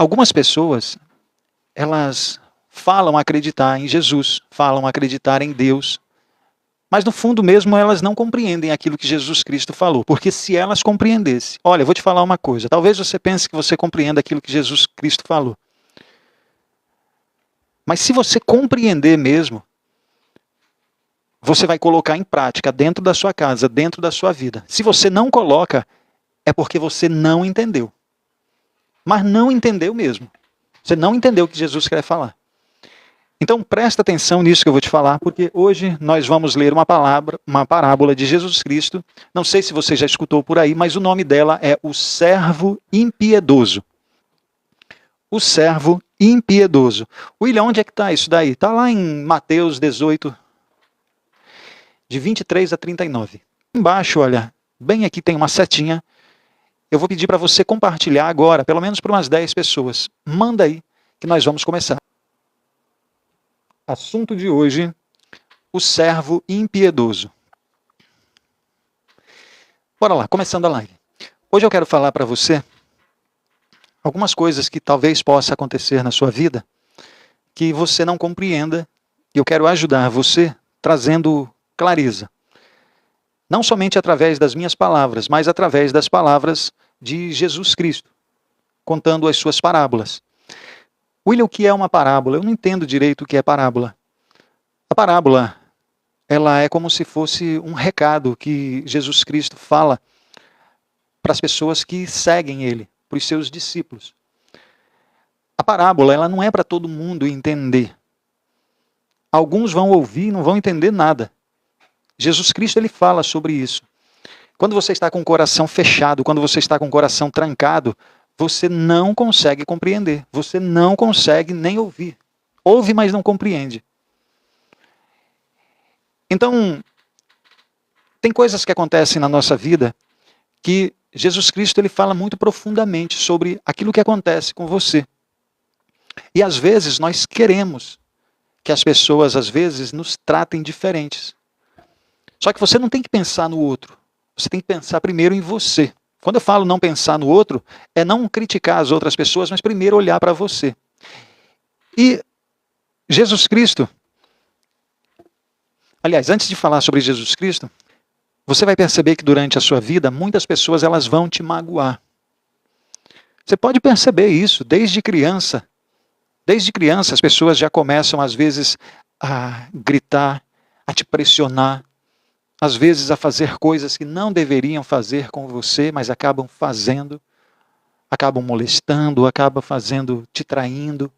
Algumas pessoas, elas falam acreditar em Jesus, falam acreditar em Deus, mas no fundo mesmo elas não compreendem aquilo que Jesus Cristo falou, porque se elas compreendessem, olha, eu vou te falar uma coisa, talvez você pense que você compreenda aquilo que Jesus Cristo falou, mas se você compreender mesmo, você vai colocar em prática dentro da sua casa, dentro da sua vida. Se você não coloca, é porque você não entendeu. Mas não entendeu mesmo. Você não entendeu o que Jesus quer falar. Então presta atenção nisso que eu vou te falar, porque hoje nós vamos ler uma parábola de Jesus Cristo. Não sei se você já escutou por aí, mas o nome dela é o servo impiedoso. O servo impiedoso. William, onde é que está isso daí? Está lá em Mateus 18, de 23 a 39. Embaixo, olha, bem aqui tem uma setinha. Eu vou pedir para você compartilhar agora, pelo menos para umas 10 pessoas. Manda aí, que nós vamos começar. Assunto de hoje, o servo impiedoso. Bora lá, começando a live. Hoje eu quero falar para você algumas coisas que talvez possa acontecer na sua vida que você não compreenda, e eu quero ajudar você trazendo clareza. Não somente através das minhas palavras, mas através das palavras de Jesus Cristo, contando as suas parábolas. William, o que é uma parábola? Eu não entendo direito o que é parábola. A parábola, ela é como se fosse um recado que Jesus Cristo fala para as pessoas que seguem ele, para os seus discípulos. A parábola, ela não é para todo mundo entender. Alguns vão ouvir e não vão entender nada. Jesus Cristo, ele fala sobre isso. Quando você está com o coração fechado, quando você está com o coração trancado, você não consegue compreender. Você não consegue nem ouvir. Ouve, mas não compreende. Então, tem coisas que acontecem na nossa vida que Jesus Cristo ele fala muito profundamente sobre aquilo que acontece com você. E às vezes nós queremos que as pessoas, às vezes, nos tratem diferentes. Só que você não tem que pensar no outro. Você tem que pensar primeiro em você. Quando eu falo não pensar no outro, é não criticar as outras pessoas, mas primeiro olhar para você. E Jesus Cristo, aliás, antes de falar sobre Jesus Cristo, você vai perceber que durante a sua vida, muitas pessoas elas vão te magoar. Você pode perceber isso desde criança. Desde criança as pessoas já começam às vezes a gritar, a te pressionar, às vezes a fazer coisas que não deveriam fazer com você, mas acabam fazendo, acabam molestando, acabam fazendo, te traindo.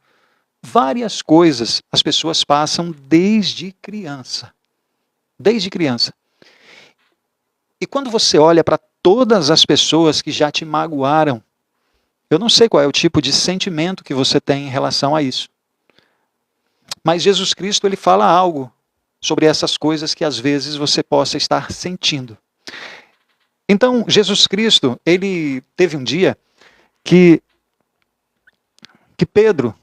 Várias coisas as pessoas passam desde criança. Desde criança. E quando você olha para todas as pessoas que já te magoaram, eu não sei qual é o tipo de sentimento que você tem em relação a isso. Mas Jesus Cristo, ele fala algo sobre essas coisas que às vezes você possa estar sentindo. Então, Jesus Cristo, ele teve um dia que Pedro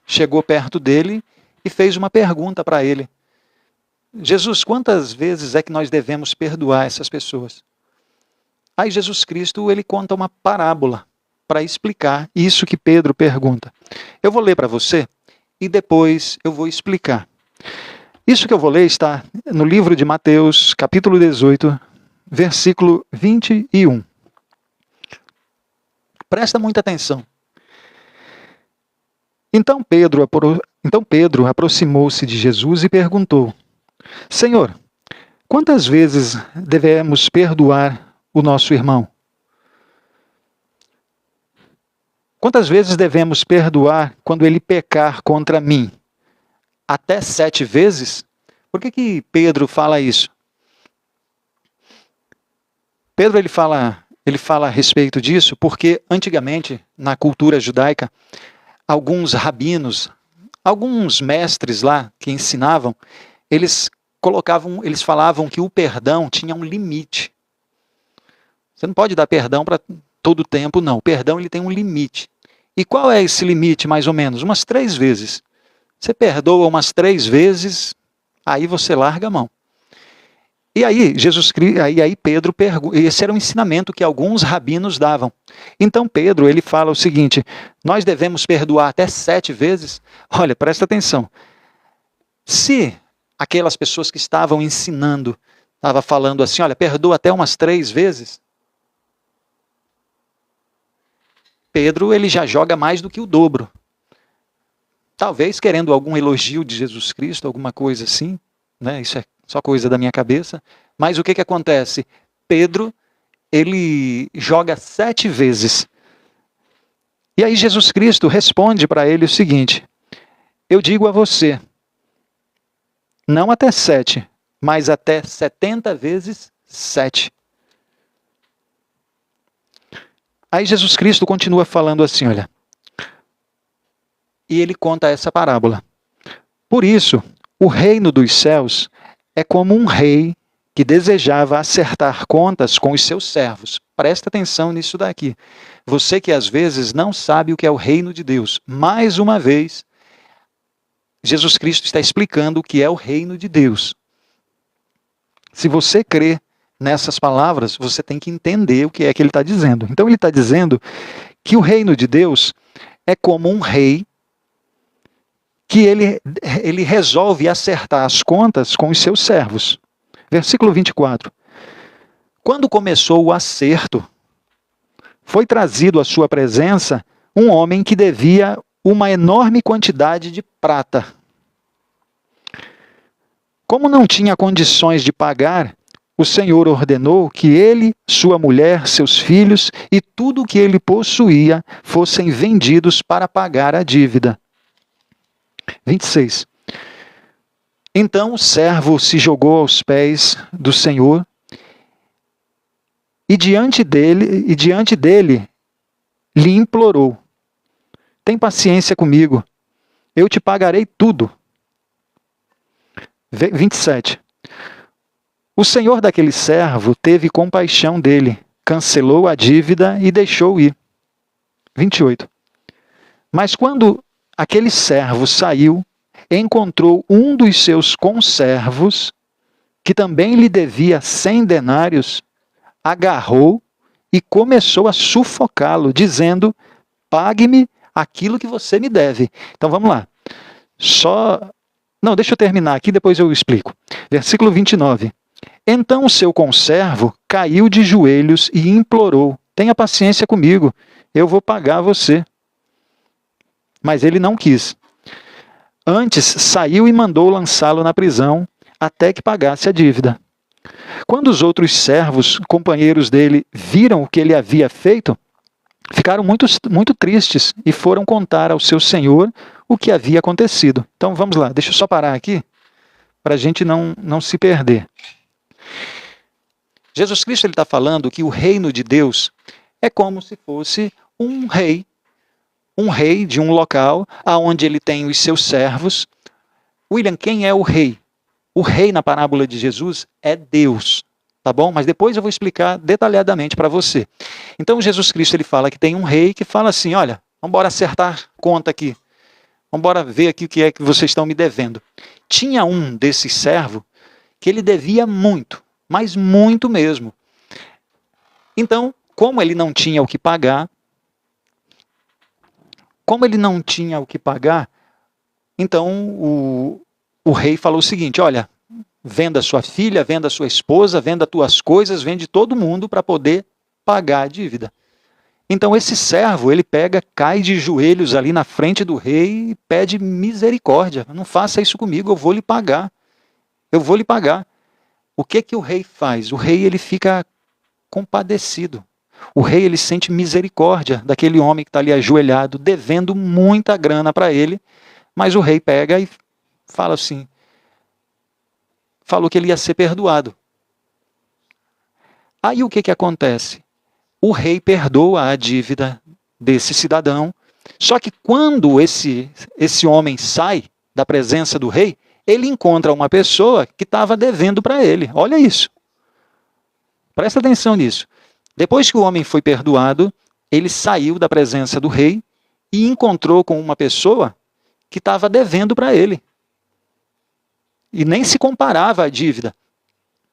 chegou perto dele e fez uma pergunta para ele. Jesus, quantas vezes é que nós devemos perdoar essas pessoas? Aí Jesus Cristo, ele conta uma parábola para explicar isso que Pedro pergunta. Eu vou ler para você e depois eu vou explicar. Isso que eu vou ler está no livro de Mateus, capítulo 18, versículo 21. Presta muita atenção. Então Pedro aproximou-se de Jesus e perguntou: Senhor, quantas vezes devemos perdoar o nosso irmão? Quantas vezes devemos perdoar quando ele pecar contra mim? Até 7 vezes? Por que Pedro fala isso? Pedro ele fala a respeito disso porque antigamente, na cultura judaica, alguns rabinos, alguns mestres lá que ensinavam, eles falavam que o perdão tinha um limite. Você não pode dar perdão para todo o tempo, não. O perdão ele tem um limite. E qual é esse limite, mais ou menos? Umas 3 vezes. Você perdoa umas 3 vezes, aí você larga a mão. E aí, Pedro pergunta, esse era um ensinamento que alguns rabinos davam. Então Pedro, ele fala o seguinte: nós devemos perdoar até 7 vezes? Olha, presta atenção. Se aquelas pessoas que estavam ensinando, estavam falando assim, olha, perdoa até umas 3 vezes, Pedro, ele já joga mais do que o dobro. Talvez querendo algum elogio de Jesus Cristo, alguma coisa assim, né? Isso é só coisa da minha cabeça. Mas o que acontece? Pedro, ele joga 7 vezes. E aí Jesus Cristo responde para ele o seguinte: eu digo a você, não até 7, mas até 70 vezes 7. Aí Jesus Cristo continua falando assim, olha. E ele conta essa parábola. Por isso, o reino dos céus é como um rei que desejava acertar contas com os seus servos. Presta atenção nisso daqui. Você que às vezes não sabe o que é o reino de Deus. Mais uma vez, Jesus Cristo está explicando o que é o reino de Deus. Se você crê nessas palavras, você tem que entender o que é que ele está dizendo. Então ele está dizendo que o reino de Deus é como um rei que ele resolve acertar as contas com os seus servos. Versículo 24. Quando começou o acerto, foi trazido à sua presença um homem que devia uma enorme quantidade de prata. Como não tinha condições de pagar, o Senhor ordenou que ele, sua mulher, seus filhos e tudo o que ele possuía fossem vendidos para pagar a dívida. 26. Então o servo se jogou aos pés do Senhor e diante dele lhe implorou: tem paciência comigo, eu te pagarei tudo. 27. O senhor daquele servo teve compaixão dele, cancelou a dívida e deixou ir. 28. Mas quando aquele servo saiu, encontrou um dos seus conservos, que também lhe devia 100 denários, agarrou e começou a sufocá-lo, dizendo: pague-me aquilo que você me deve. Então vamos lá. Não, deixa eu terminar aqui, depois eu explico. Versículo 29. Então o seu conservo caiu de joelhos e implorou: tenha paciência comigo, eu vou pagar você. Mas ele não quis. Antes saiu e mandou lançá-lo na prisão até que pagasse a dívida. Quando os outros servos, companheiros dele, viram o que ele havia feito, ficaram muito tristes e foram contar ao seu senhor o que havia acontecido. Então vamos lá, deixa eu só parar aqui para a gente não se perder. Jesus Cristo está falando que o reino de Deus é como se fosse um rei de um local onde ele tem os seus servos. William, quem é o rei? O rei na parábola de Jesus é Deus, tá bom? Mas depois eu vou explicar detalhadamente para você. Então Jesus Cristo ele fala que tem um rei que fala assim: olha, vamos embora acertar conta aqui. Vamos embora ver aqui o que é que vocês estão me devendo. Tinha um desses servos que ele devia muito, mas muito mesmo. Então, como ele não tinha o que pagar, então o rei falou o seguinte: olha, venda sua filha, venda sua esposa, venda tuas coisas, vende todo mundo para poder pagar a dívida. Então esse servo, ele cai de joelhos ali na frente do rei e pede misericórdia. Não faça isso comigo, eu vou lhe pagar. Eu vou lhe pagar. O que o rei faz? O rei ele fica compadecido. O rei ele sente misericórdia daquele homem que está ali ajoelhado, devendo muita grana para ele, mas o rei pega e fala assim, falou que ele ia ser perdoado. Aí o que acontece? O rei perdoa a dívida desse cidadão, só que quando esse homem sai da presença do rei, ele encontra uma pessoa que estava devendo para ele. Olha isso. Presta atenção nisso. Depois que o homem foi perdoado, ele saiu da presença do rei e encontrou com uma pessoa que estava devendo para ele. E nem se comparava a dívida.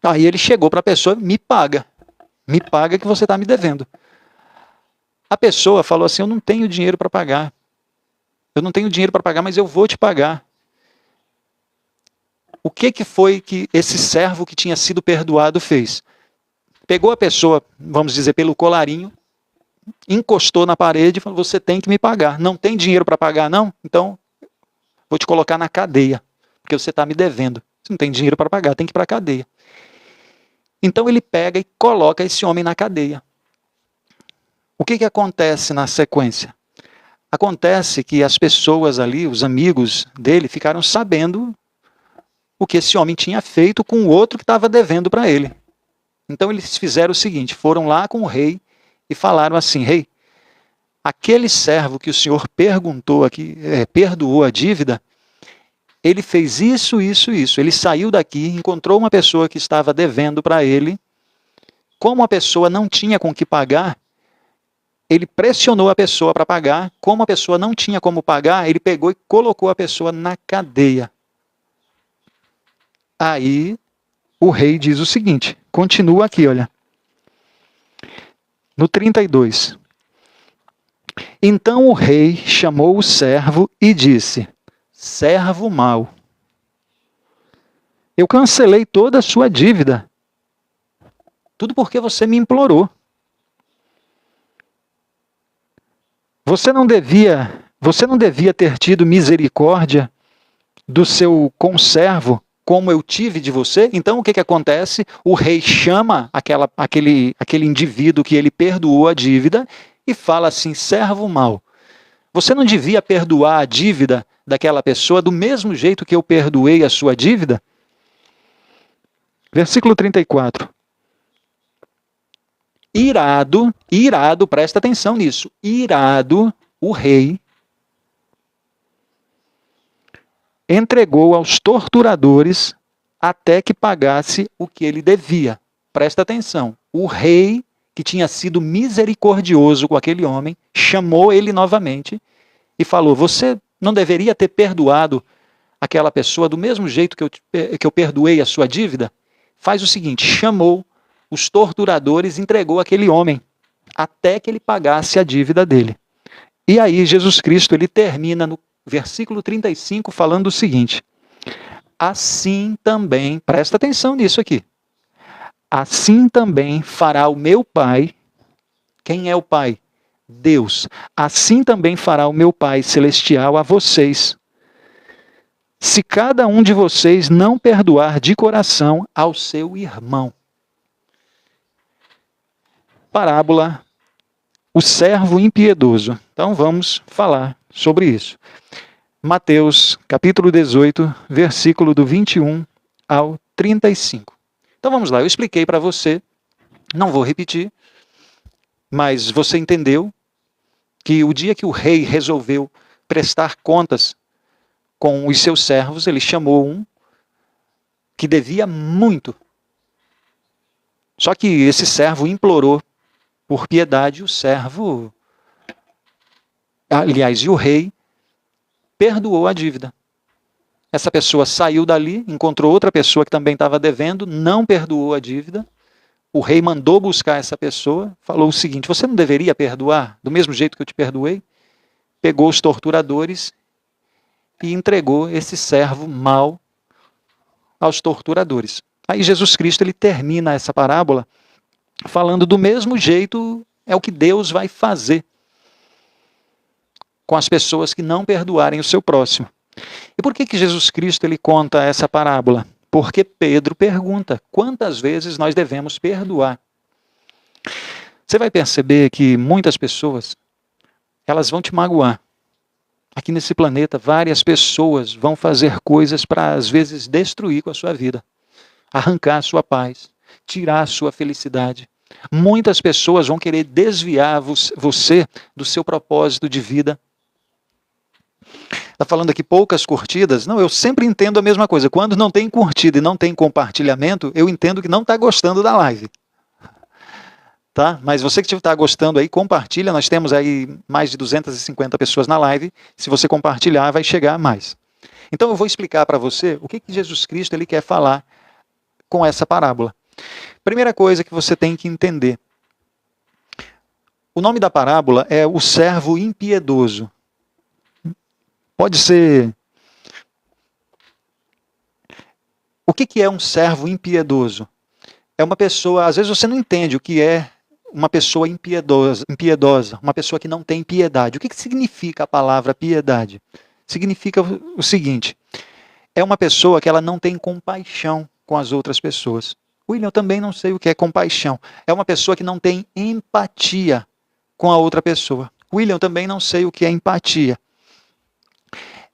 Aí ele chegou para a pessoa, me paga que você está me devendo. A pessoa falou assim, eu não tenho dinheiro para pagar. Eu não tenho dinheiro para pagar, mas eu vou te pagar. O que foi que esse servo que tinha sido perdoado fez? Pegou a pessoa, vamos dizer, pelo colarinho, encostou na parede e falou, você tem que me pagar. Não tem dinheiro para pagar, não? Então, vou te colocar na cadeia, porque você está me devendo. Você não tem dinheiro para pagar, tem que ir para a cadeia. Então ele pega e coloca esse homem na cadeia. O que acontece na sequência? Acontece que as pessoas ali, os amigos dele, ficaram sabendo o que esse homem tinha feito com o outro que estava devendo para ele. Então eles fizeram o seguinte, foram lá com o rei e falaram assim, rei, aquele servo que o senhor perdoou a dívida, ele fez isso, isso, isso. Ele saiu daqui, encontrou uma pessoa que estava devendo para ele. Como a pessoa não tinha com que pagar, ele pressionou a pessoa para pagar. Como a pessoa não tinha como pagar, ele pegou e colocou a pessoa na cadeia. Aí o rei diz o seguinte, continua aqui, olha. No 32. Então o rei chamou o servo e disse, servo mau, eu cancelei toda a sua dívida. Tudo porque você me implorou. Você não devia ter tido misericórdia do seu conservo, como eu tive de você? Então o que acontece? O rei chama aquele indivíduo que ele perdoou a dívida e fala assim, servo mau, você não devia perdoar a dívida daquela pessoa do mesmo jeito que eu perdoei a sua dívida? Versículo 34. Irado, presta atenção nisso. Irado, o rei entregou aos torturadores até que pagasse o que ele devia. Presta atenção. O rei, que tinha sido misericordioso com aquele homem, chamou ele novamente e falou, você não deveria ter perdoado aquela pessoa do mesmo jeito que eu perdoei a sua dívida? Faz o seguinte, chamou os torturadores e entregou aquele homem até que ele pagasse a dívida dele. E aí Jesus Cristo ele termina no versículo 35 falando o seguinte, assim também, presta atenção nisso aqui, assim também fará o meu Pai. Quem é o Pai? Deus. Assim também fará o meu Pai celestial a vocês, se cada um de vocês não perdoar de coração ao seu irmão. Parábola, o servo impiedoso. Então vamos falar sobre isso. Mateus, capítulo 18, versículo do 21 ao 35. Então vamos lá, eu expliquei para você, não vou repetir, mas você entendeu que o dia que o rei resolveu prestar contas com os seus servos, ele chamou um que devia muito. Só que esse servo implorou por piedade, o servo, aliás, e o rei perdoou a dívida. Essa pessoa saiu dali, encontrou outra pessoa que também estava devendo, não perdoou a dívida. O rei mandou buscar essa pessoa, falou o seguinte, você não deveria perdoar do mesmo jeito que eu te perdoei? Pegou os torturadores e entregou esse servo mau aos torturadores. Aí Jesus Cristo ele termina essa parábola falando do mesmo jeito é o que Deus vai fazer com as pessoas que não perdoarem o seu próximo. E por que Jesus Cristo ele conta essa parábola? Porque Pedro pergunta, quantas vezes nós devemos perdoar? Você vai perceber que muitas pessoas, elas vão te magoar. Aqui nesse planeta, várias pessoas vão fazer coisas para, às vezes, destruir com a sua vida. Arrancar a sua paz, tirar a sua felicidade. Muitas pessoas vão querer desviar você do seu propósito de vida. Está falando aqui poucas curtidas? Não, eu sempre entendo a mesma coisa. Quando não tem curtida e não tem compartilhamento, eu entendo que não está gostando da live. Tá? Mas você que está gostando aí, compartilha. Nós temos aí mais de 250 pessoas na live. Se você compartilhar, vai chegar a mais. Então eu vou explicar para você o que Jesus Cristo ele quer falar com essa parábola. Primeira coisa que você tem que entender. O nome da parábola é o servo impiedoso. Pode ser... O que é um servo impiedoso? É uma pessoa, às vezes você não entende o que é uma pessoa impiedosa, uma pessoa que não tem piedade. O que significa a palavra piedade? Significa o seguinte, é uma pessoa que ela não tem compaixão com as outras pessoas. William, eu também não sei o que é compaixão. É uma pessoa que não tem empatia com a outra pessoa. William, eu também não sei o que é empatia.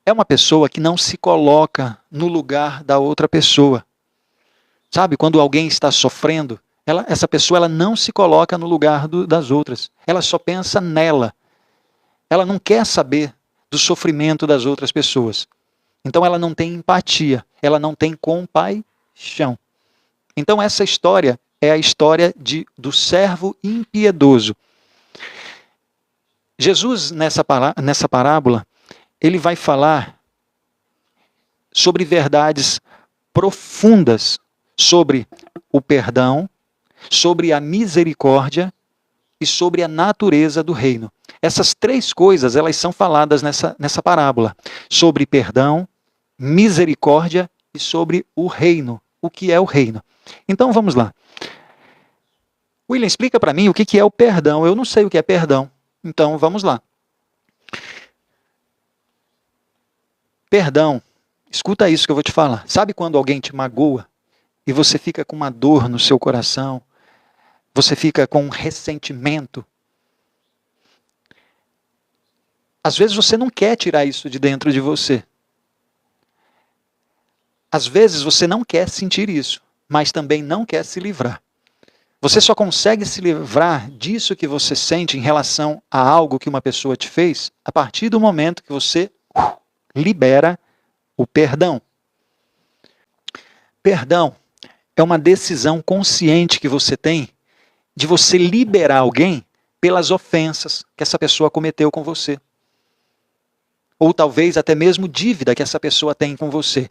É uma pessoa que não se coloca no lugar da outra pessoa. Sabe, quando alguém está sofrendo, essa pessoa ela não se coloca no lugar das outras. Ela só pensa nela. Ela não quer saber do sofrimento das outras pessoas. Então ela não tem empatia, ela não tem compaixão. Então essa história é a história do servo impiedoso. Jesus, nessa parábola, ele vai falar sobre verdades profundas, sobre o perdão, sobre a misericórdia e sobre a natureza do reino. Essas três coisas, elas são faladas nessa parábola. Sobre perdão, misericórdia e sobre o reino. O que é o reino? Então vamos lá. William, explica para mim o que é o perdão. Eu não sei o que é perdão. Então vamos lá. Perdão. Escuta isso que eu vou te falar. Sabe quando alguém te magoa e você fica com uma dor no seu coração? Você fica com um ressentimento? Às vezes você não quer tirar isso de dentro de você. Às vezes você não quer sentir isso, mas também não quer se livrar. Você só consegue se livrar disso que você sente em relação a algo que uma pessoa te fez a partir do momento que você libera o perdão. Perdão é uma decisão consciente que você tem de você liberar alguém pelas ofensas que essa pessoa cometeu com você. Ou talvez até mesmo dívida que essa pessoa tem com você.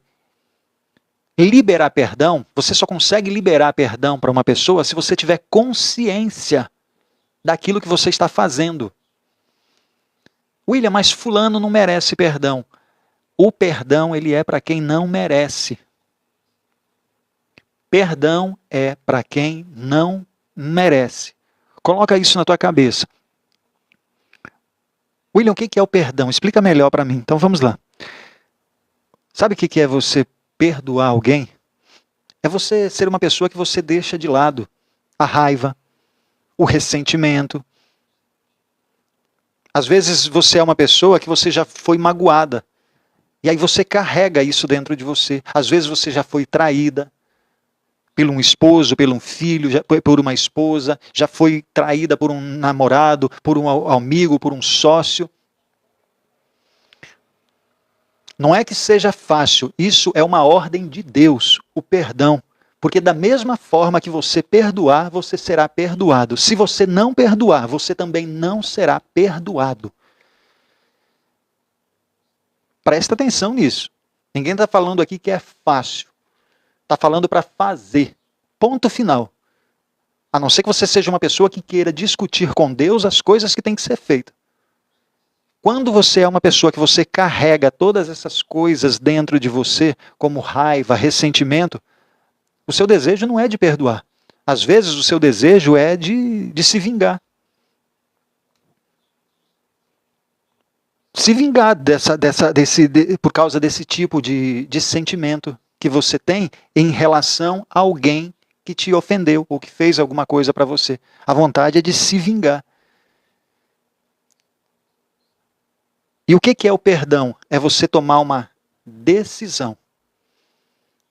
Liberar perdão, você só consegue liberar perdão para uma pessoa se você tiver consciência daquilo que você está fazendo. William, mas fulano não merece perdão. O perdão, ele é para quem não merece. Perdão é para quem não merece. Coloca isso na tua cabeça. William, o que é o perdão? Explica melhor para mim. Então vamos lá. Sabe o que é você perdoar alguém? É você ser uma pessoa que você deixa de lado a raiva, o ressentimento. Às vezes você é uma pessoa que você já foi magoada. E aí você carrega isso dentro de você. Às vezes você já foi traída por um esposo, por um filho, por uma esposa, já foi traída por um namorado, por um amigo, por um sócio. Não é que seja fácil, isso é uma ordem de Deus, o perdão. Porque da mesma forma que você perdoar, você será perdoado. Se você não perdoar, você também não será perdoado. Presta atenção nisso. Ninguém está falando aqui que é fácil. Está falando para fazer. Ponto final. A não ser que você seja uma pessoa que queira discutir com Deus as coisas que têm que ser feitas. Quando você é uma pessoa que você carrega todas essas coisas dentro de você, como raiva, ressentimento, o seu desejo não é de perdoar. Às vezes o seu desejo é de se vingar. Se vingar por causa desse tipo de sentimento que você tem em relação a alguém que te ofendeu ou que fez alguma coisa para você. A vontade é de se vingar. E o que é o perdão? É você tomar uma decisão.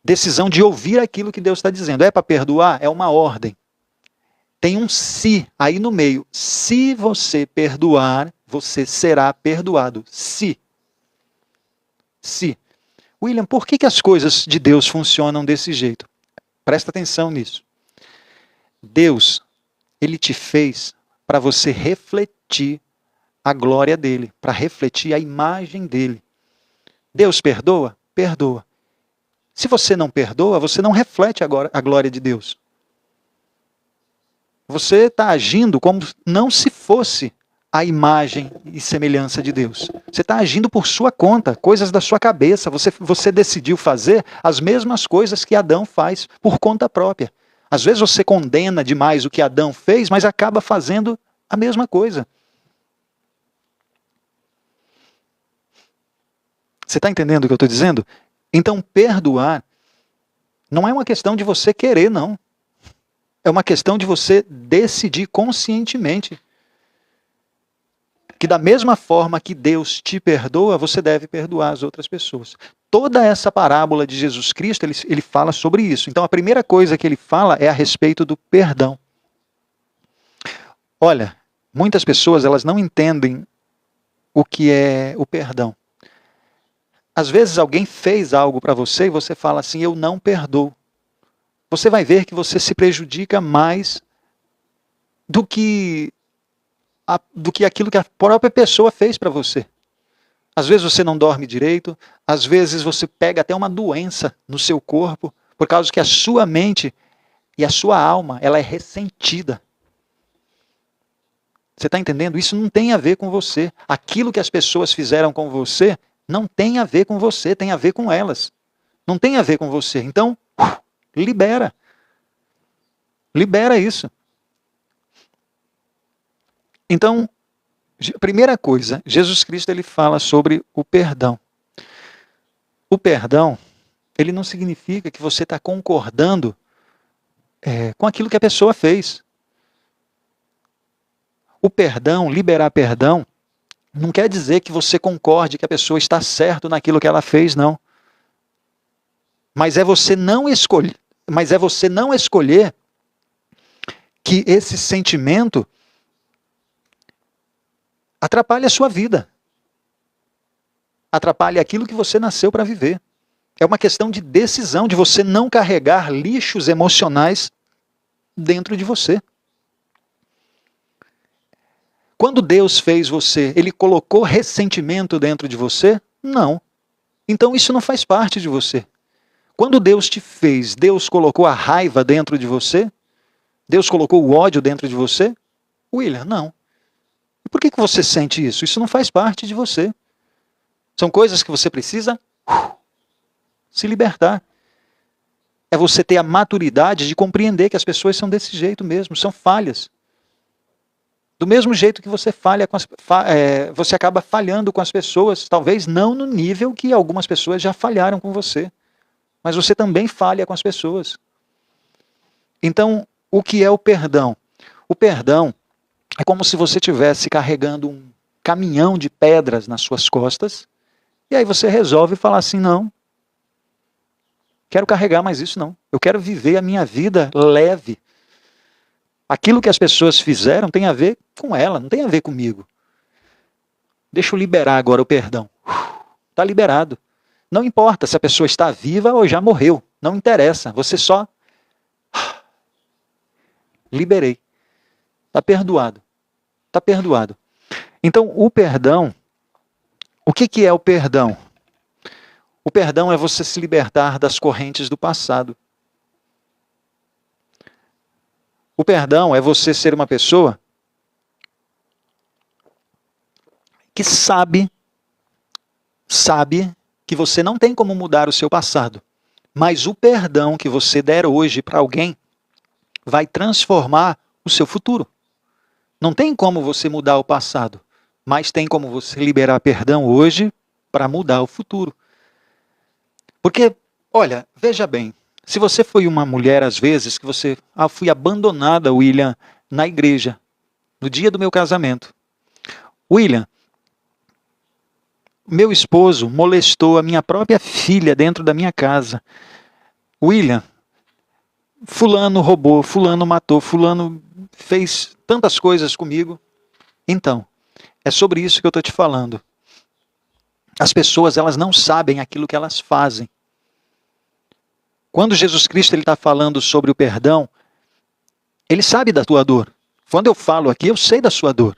Decisão de ouvir aquilo que Deus está dizendo. É para perdoar? É uma ordem. Tem um se aí no meio. Se você perdoar, você será perdoado. Se. William, por que as coisas de Deus funcionam desse jeito? Presta atenção nisso. Deus, ele te fez para você refletir a glória dele, para refletir a imagem dele. Deus perdoa? Perdoa. Se você não perdoa, você não reflete agora a glória de Deus. Você está agindo como não se fosse a imagem e semelhança de Deus. Você está agindo por sua conta, coisas da sua cabeça. Você decidiu fazer as mesmas coisas que Adão faz por conta própria. Às vezes você condena demais o que Adão fez, mas acaba fazendo a mesma coisa. Você está entendendo o que eu estou dizendo? Então, perdoar não é uma questão de você querer, não. É uma questão de você decidir conscientemente que da mesma forma que Deus te perdoa, você deve perdoar as outras pessoas. Toda essa parábola de Jesus Cristo, ele fala sobre isso. Então, a primeira coisa que ele fala é a respeito do perdão. Olha, muitas pessoas elas não entendem o que é o perdão. Às vezes alguém fez algo para você e você fala assim, eu não perdoo. Você vai ver que você se prejudica mais do que aquilo que a própria pessoa fez para você. Às vezes você não dorme direito, às vezes você pega até uma doença no seu corpo, por causa que a sua mente e a sua alma, ela é ressentida. Você está entendendo? Isso não tem a ver com você. Aquilo que as pessoas fizeram com você não tem a ver com você, tem a ver com elas. Não tem a ver com você. Então, libera. Libera isso. Então, primeira coisa, Jesus Cristo ele fala sobre o perdão. O perdão, ele não significa que você está concordando com aquilo que a pessoa fez. O perdão, liberar perdão, não quer dizer que você concorde que a pessoa está certa naquilo que ela fez, não. Mas é você não escolher que esse sentimento atrapalhe a sua vida. Atrapalhe aquilo que você nasceu para viver. É uma questão de decisão, de você não carregar lixos emocionais dentro de você. Quando Deus fez você, Ele colocou ressentimento dentro de você? Não. Então isso não faz parte de você. Quando Deus te fez, Deus colocou a raiva dentro de você? Deus colocou o ódio dentro de você? William, não. E por que você sente isso? Isso não faz parte de você. São coisas que você precisa se libertar. É você ter a maturidade de compreender que as pessoas são desse jeito mesmo, são falhas. Do mesmo jeito que você você acaba falhando com as pessoas, talvez não no nível que algumas pessoas já falharam com você, mas você também falha com as pessoas. Então, o que é o perdão? O perdão é como se você estivesse carregando um caminhão de pedras nas suas costas, e aí você resolve falar assim, não, quero carregar mais isso não. Eu quero viver a minha vida leve. Aquilo que as pessoas fizeram tem a ver com ela, não tem a ver comigo. Deixa eu liberar agora o perdão. Está liberado. Não importa se a pessoa está viva ou já morreu. Não interessa. Você só... liberei. Está perdoado. Está perdoado. Então, o perdão... O que é o perdão? O perdão é você se libertar das correntes do passado. O perdão é você ser uma pessoa que sabe que você não tem como mudar o seu passado. Mas o perdão que você der hoje para alguém vai transformar o seu futuro. Não tem como você mudar o passado, mas tem como você liberar perdão hoje para mudar o futuro. Porque, olha, veja bem, se você foi uma mulher, às vezes, que você... fui abandonada, William, na igreja, no dia do meu casamento. William, meu esposo molestou a minha própria filha dentro da minha casa. William, fulano roubou, fulano matou, fulano fez tantas coisas comigo. Então, é sobre isso que eu estou te falando. As pessoas, elas não sabem aquilo que elas fazem. Quando Jesus Cristo está falando sobre o perdão, Ele sabe da tua dor. Quando eu falo aqui, eu sei da sua dor.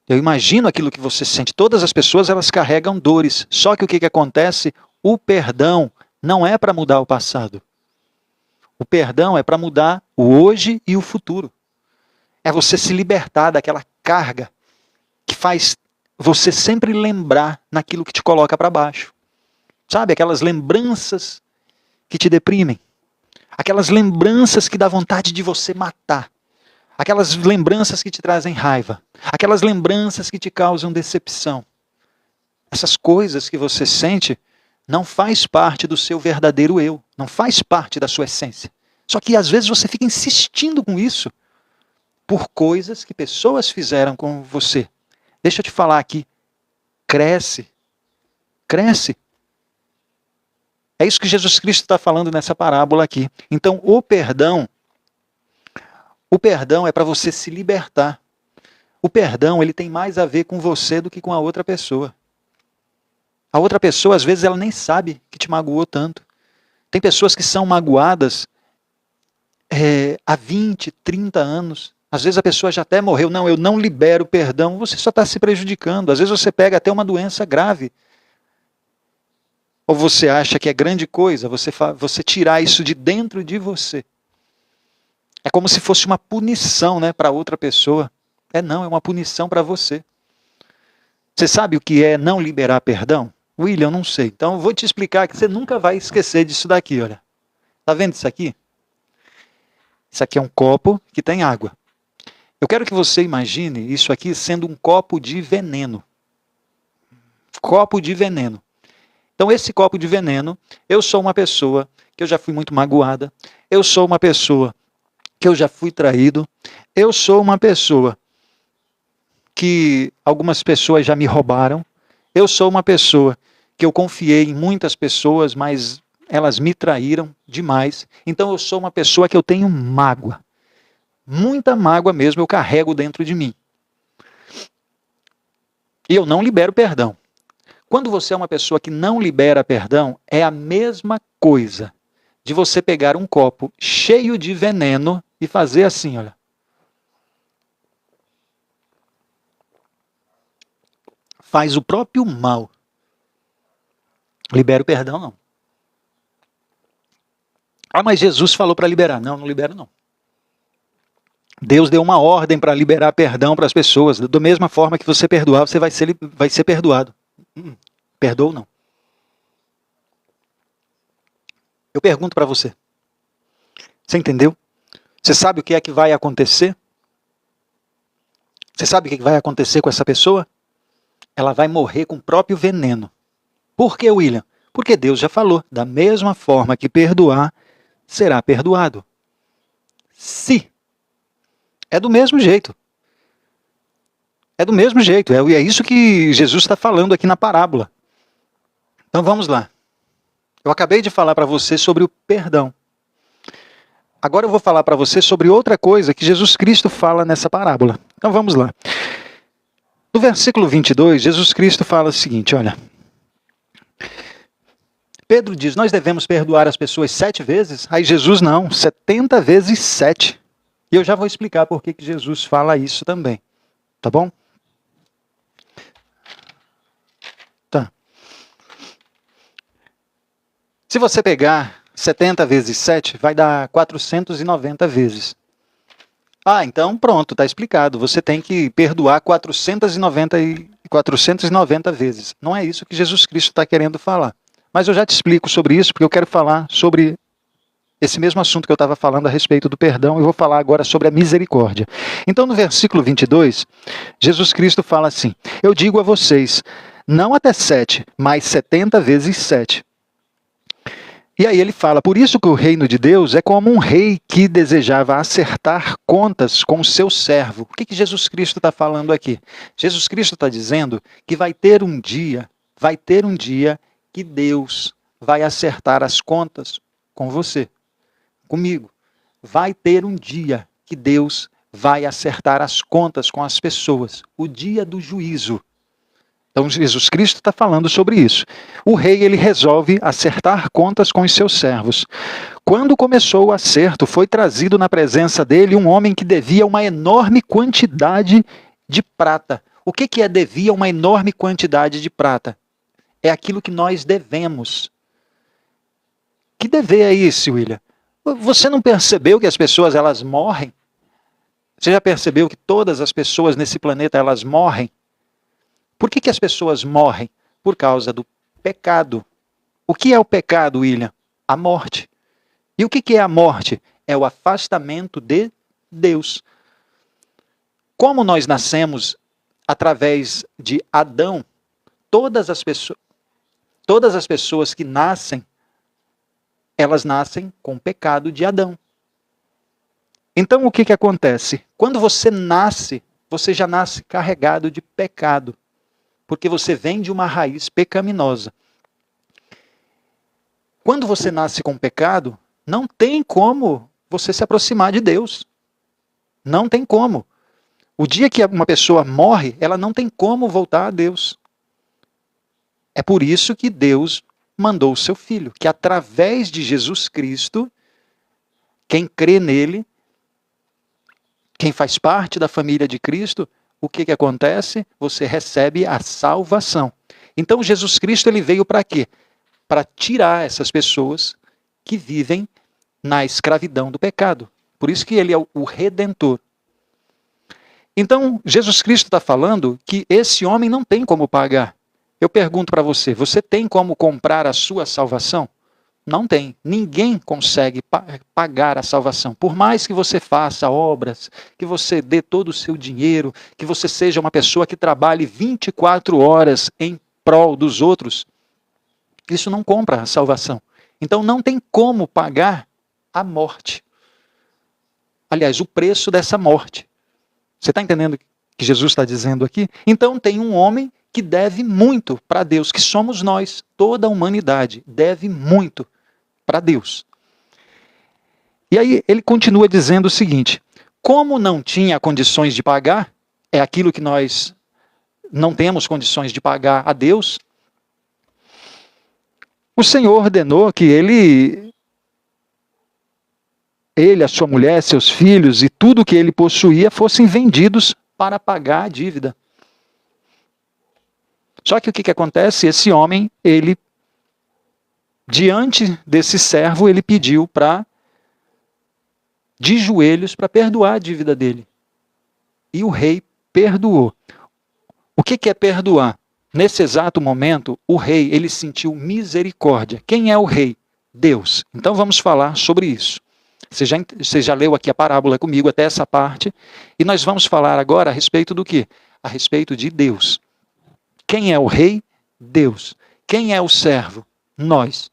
Eu imagino aquilo que você sente. Todas as pessoas, elas carregam dores. Só que o que acontece? O perdão não é para mudar o passado. O perdão é para mudar o hoje e o futuro. É você se libertar daquela carga que faz você sempre lembrar naquilo que te coloca para baixo. Sabe, aquelas lembranças que te deprimem. Aquelas lembranças que dá vontade de você matar. Aquelas lembranças que te trazem raiva. Aquelas lembranças que te causam decepção. Essas coisas que você sente não faz parte do seu verdadeiro eu. Não faz parte da sua essência. Só que às vezes você fica insistindo com isso por coisas que pessoas fizeram com você. Deixa eu te falar aqui. Cresce. Cresce. É isso que Jesus Cristo está falando nessa parábola aqui. Então, o perdão é para você se libertar. O perdão, ele tem mais a ver com você do que com a outra pessoa. A outra pessoa, às vezes, ela nem sabe que te magoou tanto. Tem pessoas que são magoadas há 20, 30 anos. Às vezes a pessoa já até morreu. Não, eu não libero o perdão. Você só está se prejudicando. Às vezes você pega até uma doença grave. Ou você acha que é grande coisa você tirar isso de dentro de você. É como se fosse uma punição, né, para outra pessoa. Não, é uma punição para você. Você sabe o que é não liberar perdão? William, não sei. Então eu vou te explicar que você nunca vai esquecer disso daqui, olha. Tá vendo isso aqui? Isso aqui é um copo que tem água. Eu quero que você imagine isso aqui sendo um copo de veneno. Copo de veneno. Então esse copo de veneno, eu sou uma pessoa que eu já fui muito magoada, eu sou uma pessoa que eu já fui traído, eu sou uma pessoa que algumas pessoas já me roubaram, eu sou uma pessoa que eu confiei em muitas pessoas, mas elas me traíram demais, então eu sou uma pessoa que eu tenho mágoa, muita mágoa mesmo eu carrego dentro de mim. E eu não libero perdão. Quando você é uma pessoa que não libera perdão, é a mesma coisa de você pegar um copo cheio de veneno e fazer assim, olha. Faz o próprio mal. Libera o perdão, não. Ah, mas Jesus falou para liberar. Não, não libera, não. Deus deu uma ordem para liberar perdão para as pessoas. Da mesma forma que você perdoar, você vai ser perdoado. Perdoa ou não? Eu pergunto para você. Você entendeu? Você sabe o que é que vai acontecer? Você sabe o que vai acontecer com essa pessoa? Ela vai morrer com o próprio veneno. Por que, William? Porque Deus já falou. Da mesma forma que perdoar, será perdoado. Se. É do mesmo jeito. É do mesmo jeito. É isso que Jesus está falando aqui na parábola. Então vamos lá. Eu acabei de falar para você sobre o perdão. Agora eu vou falar para você sobre outra coisa que Jesus Cristo fala nessa parábola. Então vamos lá. No versículo 22, Jesus Cristo fala o seguinte, olha. Pedro diz, nós devemos perdoar as pessoas 7 vezes? Aí Jesus não, 70 vezes 7. E eu já vou explicar por que Jesus fala isso também. Tá bom? Tá. Se você pegar 70 vezes 7, vai dar 490 vezes. Ah, então pronto, está explicado. Você tem que perdoar 490 vezes. Não é isso que Jesus Cristo está querendo falar. Mas eu já te explico sobre isso, porque eu quero falar sobre esse mesmo assunto que eu estava falando a respeito do perdão. Eu vou falar agora sobre a misericórdia. Então, no versículo 22, Jesus Cristo fala assim, eu digo a vocês, não até 7, mas 70 vezes 7. E aí ele fala, por isso que o reino de Deus é como um rei que desejava acertar contas com o seu servo. O que Jesus Cristo está falando aqui? Jesus Cristo está dizendo que vai ter um dia que Deus vai acertar as contas com você, comigo. Vai ter um dia que Deus vai acertar as contas com as pessoas, o dia do juízo. Então Jesus Cristo está falando sobre isso. O rei, ele resolve acertar contas com os seus servos. Quando começou o acerto, foi trazido na presença dele um homem que devia uma enorme quantidade de prata. O que é devia uma enorme quantidade de prata? É aquilo que nós devemos. Que dever é esse, William? Você não percebeu que as pessoas elas morrem? Você já percebeu que todas as pessoas nesse planeta elas morrem? Por que as pessoas morrem? Por causa do pecado. O que é o pecado, William? A morte. E o que é a morte? É o afastamento de Deus. Como nós nascemos através de Adão, todas as pessoas que nascem, elas nascem com o pecado de Adão. Então o que acontece? Quando você nasce, você já nasce carregado de pecado, porque você vem de uma raiz pecaminosa. Quando você nasce com pecado, não tem como você se aproximar de Deus. Não tem como. O dia que uma pessoa morre, ela não tem como voltar a Deus. É por isso que Deus mandou o seu Filho, que através de Jesus Cristo, quem crê nele, quem faz parte da família de Cristo, o que acontece? Você recebe a salvação. Então Jesus Cristo ele veio para quê? Para tirar essas pessoas que vivem na escravidão do pecado. Por isso que ele é o Redentor. Então, Jesus Cristo está falando que esse homem não tem como pagar. Eu pergunto para você, você tem como comprar a sua salvação? Não tem. Ninguém consegue pagar a salvação. Por mais que você faça obras, que você dê todo o seu dinheiro, que você seja uma pessoa que trabalhe 24 horas em prol dos outros, isso não compra a salvação. Então não tem como pagar a morte. Aliás, o preço dessa morte. Você está entendendo o que Jesus está dizendo aqui? Então tem um homem que deve muito para Deus, que somos nós, toda a humanidade, deve muito para Deus. E aí ele continua dizendo o seguinte, como não tinha condições de pagar, é aquilo que nós não temos condições de pagar a Deus, o Senhor ordenou que ele, a sua mulher, seus filhos e tudo que ele possuía fossem vendidos para pagar a dívida. Só que o que acontece? Esse homem, ele, diante desse servo, ele pediu de joelhos para perdoar a dívida dele. E o rei perdoou. O que é perdoar? Nesse exato momento, o rei, ele sentiu misericórdia. Quem é o rei? Deus. Então vamos falar sobre isso. Você já leu aqui a parábola comigo até essa parte, e nós vamos falar agora a respeito do quê? A respeito de Deus. Quem é o rei? Deus. Quem é o servo? Nós.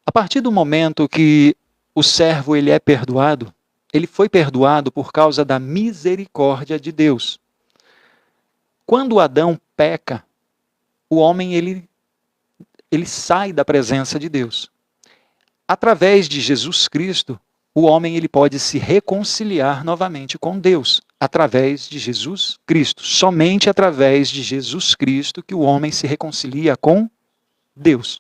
A partir do momento que o servo ele é perdoado, ele foi perdoado por causa da misericórdia de Deus. Quando Adão peca, o homem ele sai da presença de Deus. Através de Jesus Cristo, o homem ele pode se reconciliar novamente com Deus, através de Jesus Cristo. Somente através de Jesus Cristo que o homem se reconcilia com Deus.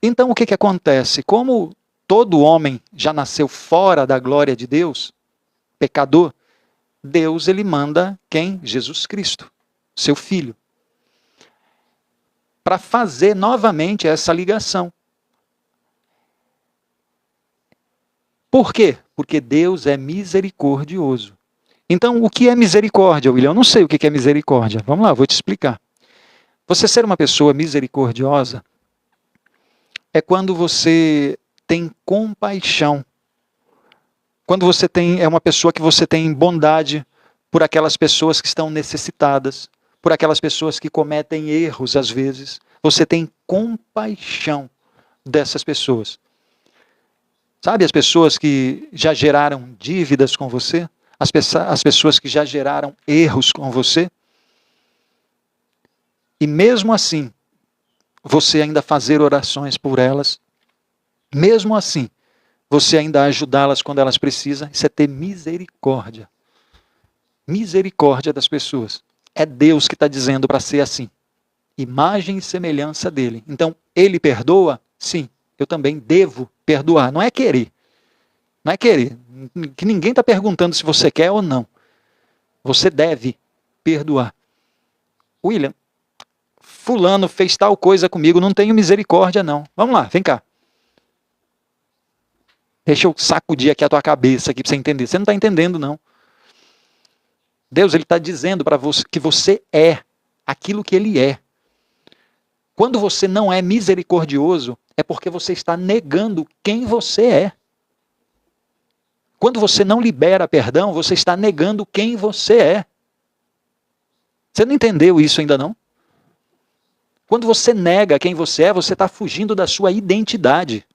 Então o que acontece? Como todo homem já nasceu fora da glória de Deus, pecador, Deus ele manda quem? Jesus Cristo, seu Filho, para fazer novamente essa ligação. Por quê? Porque Deus é misericordioso. Então, o que é misericórdia, William? Eu não sei o que é misericórdia. Vamos lá, vou te explicar. Você ser uma pessoa misericordiosa é quando você tem compaixão. Quando você é uma pessoa que você tem bondade por aquelas pessoas que estão necessitadas, por aquelas pessoas que cometem erros às vezes. Você tem compaixão dessas pessoas. Sabe as pessoas que já geraram dívidas com você? As pessoas que já geraram erros com você? E mesmo assim, você ainda fazer orações por elas, mesmo assim, você ainda ajudá-las quando elas precisam, isso é ter misericórdia. Misericórdia das pessoas. É Deus que está dizendo para ser assim. Imagem e semelhança dele. Então, ele perdoa? Sim. Eu também devo perdoar. Não é querer. Não é querer. Que ninguém está perguntando se você quer ou não. Você deve perdoar. William, fulano fez tal coisa comigo, não tenho misericórdia não. Vamos lá, vem cá. Deixa eu sacudir aqui a tua cabeça aqui para você entender. Você não está entendendo não. Deus, ele está dizendo para você que você é aquilo que ele é. Quando você não é misericordioso, é porque você está negando quem você é. Quando você não libera perdão, você está negando quem você é. Você não entendeu isso ainda não? Quando você nega quem você é, você está fugindo da sua identidade.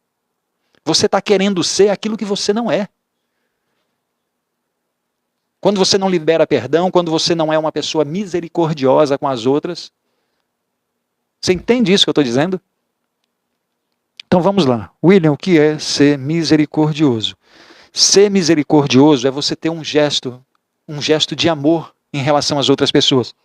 Você está querendo ser aquilo que você não é. Quando você não libera perdão, quando você não é uma pessoa misericordiosa com as outras. Você entende isso que eu estou dizendo? Então vamos lá. William, o que é ser misericordioso? Ser misericordioso é você ter um gesto de amor em relação às outras pessoas.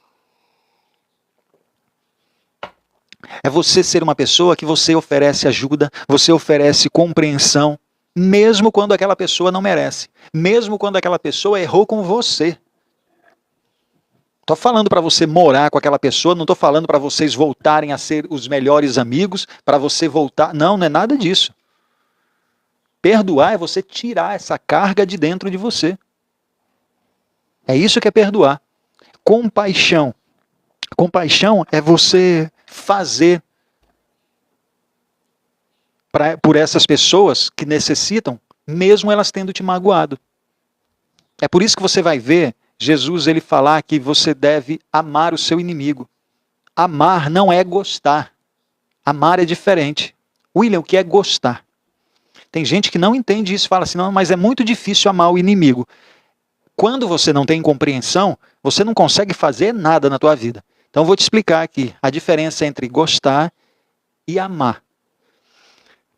É você ser uma pessoa que você oferece ajuda, você oferece compreensão, mesmo quando aquela pessoa não merece. Mesmo quando aquela pessoa errou com você. Estou falando para você morar com aquela pessoa, não estou falando para vocês voltarem a ser os melhores amigos, para você voltar. Não, não é nada disso. Perdoar é você tirar essa carga de dentro de você. É isso que é perdoar. Compaixão. Compaixão é você fazer por essas pessoas que necessitam, mesmo elas tendo te magoado. É por isso que você vai ver Jesus ele falar que você deve amar o seu inimigo. Amar não é gostar. Amar é diferente. William, o que é gostar? Tem gente que não entende isso e fala assim, não, mas é muito difícil amar o inimigo. Quando você não tem compreensão, você não consegue fazer nada na tua vida. Então eu vou te explicar aqui a diferença entre gostar e amar.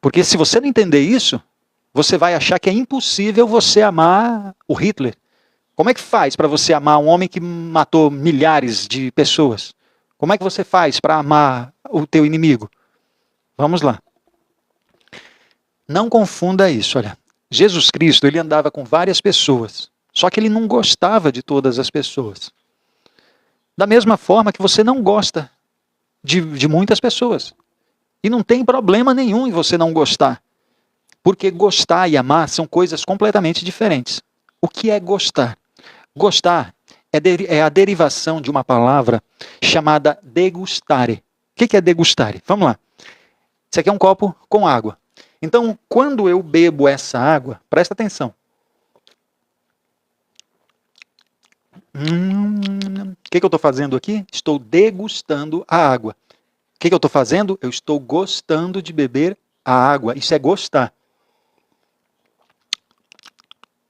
Porque se você não entender isso, você vai achar que é impossível você amar o Hitler. Como é que faz para você amar um homem que matou milhares de pessoas? Como é que você faz para amar o teu inimigo? Vamos lá. Não confunda isso, olha. Jesus Cristo, ele andava com várias pessoas, só que ele não gostava de todas as pessoas. Da mesma forma que você não gosta de muitas pessoas. E não tem problema nenhum em você não gostar. Porque gostar e amar são coisas completamente diferentes. O que é gostar? Gostar é a derivação de uma palavra chamada degustare. O que é degustare? Vamos lá. Isso aqui é um copo com água. Então, quando eu bebo essa água, presta atenção. O que eu estou fazendo aqui? Estou degustando a água. O que eu estou fazendo? Eu estou gostando de beber a água. Isso é gostar.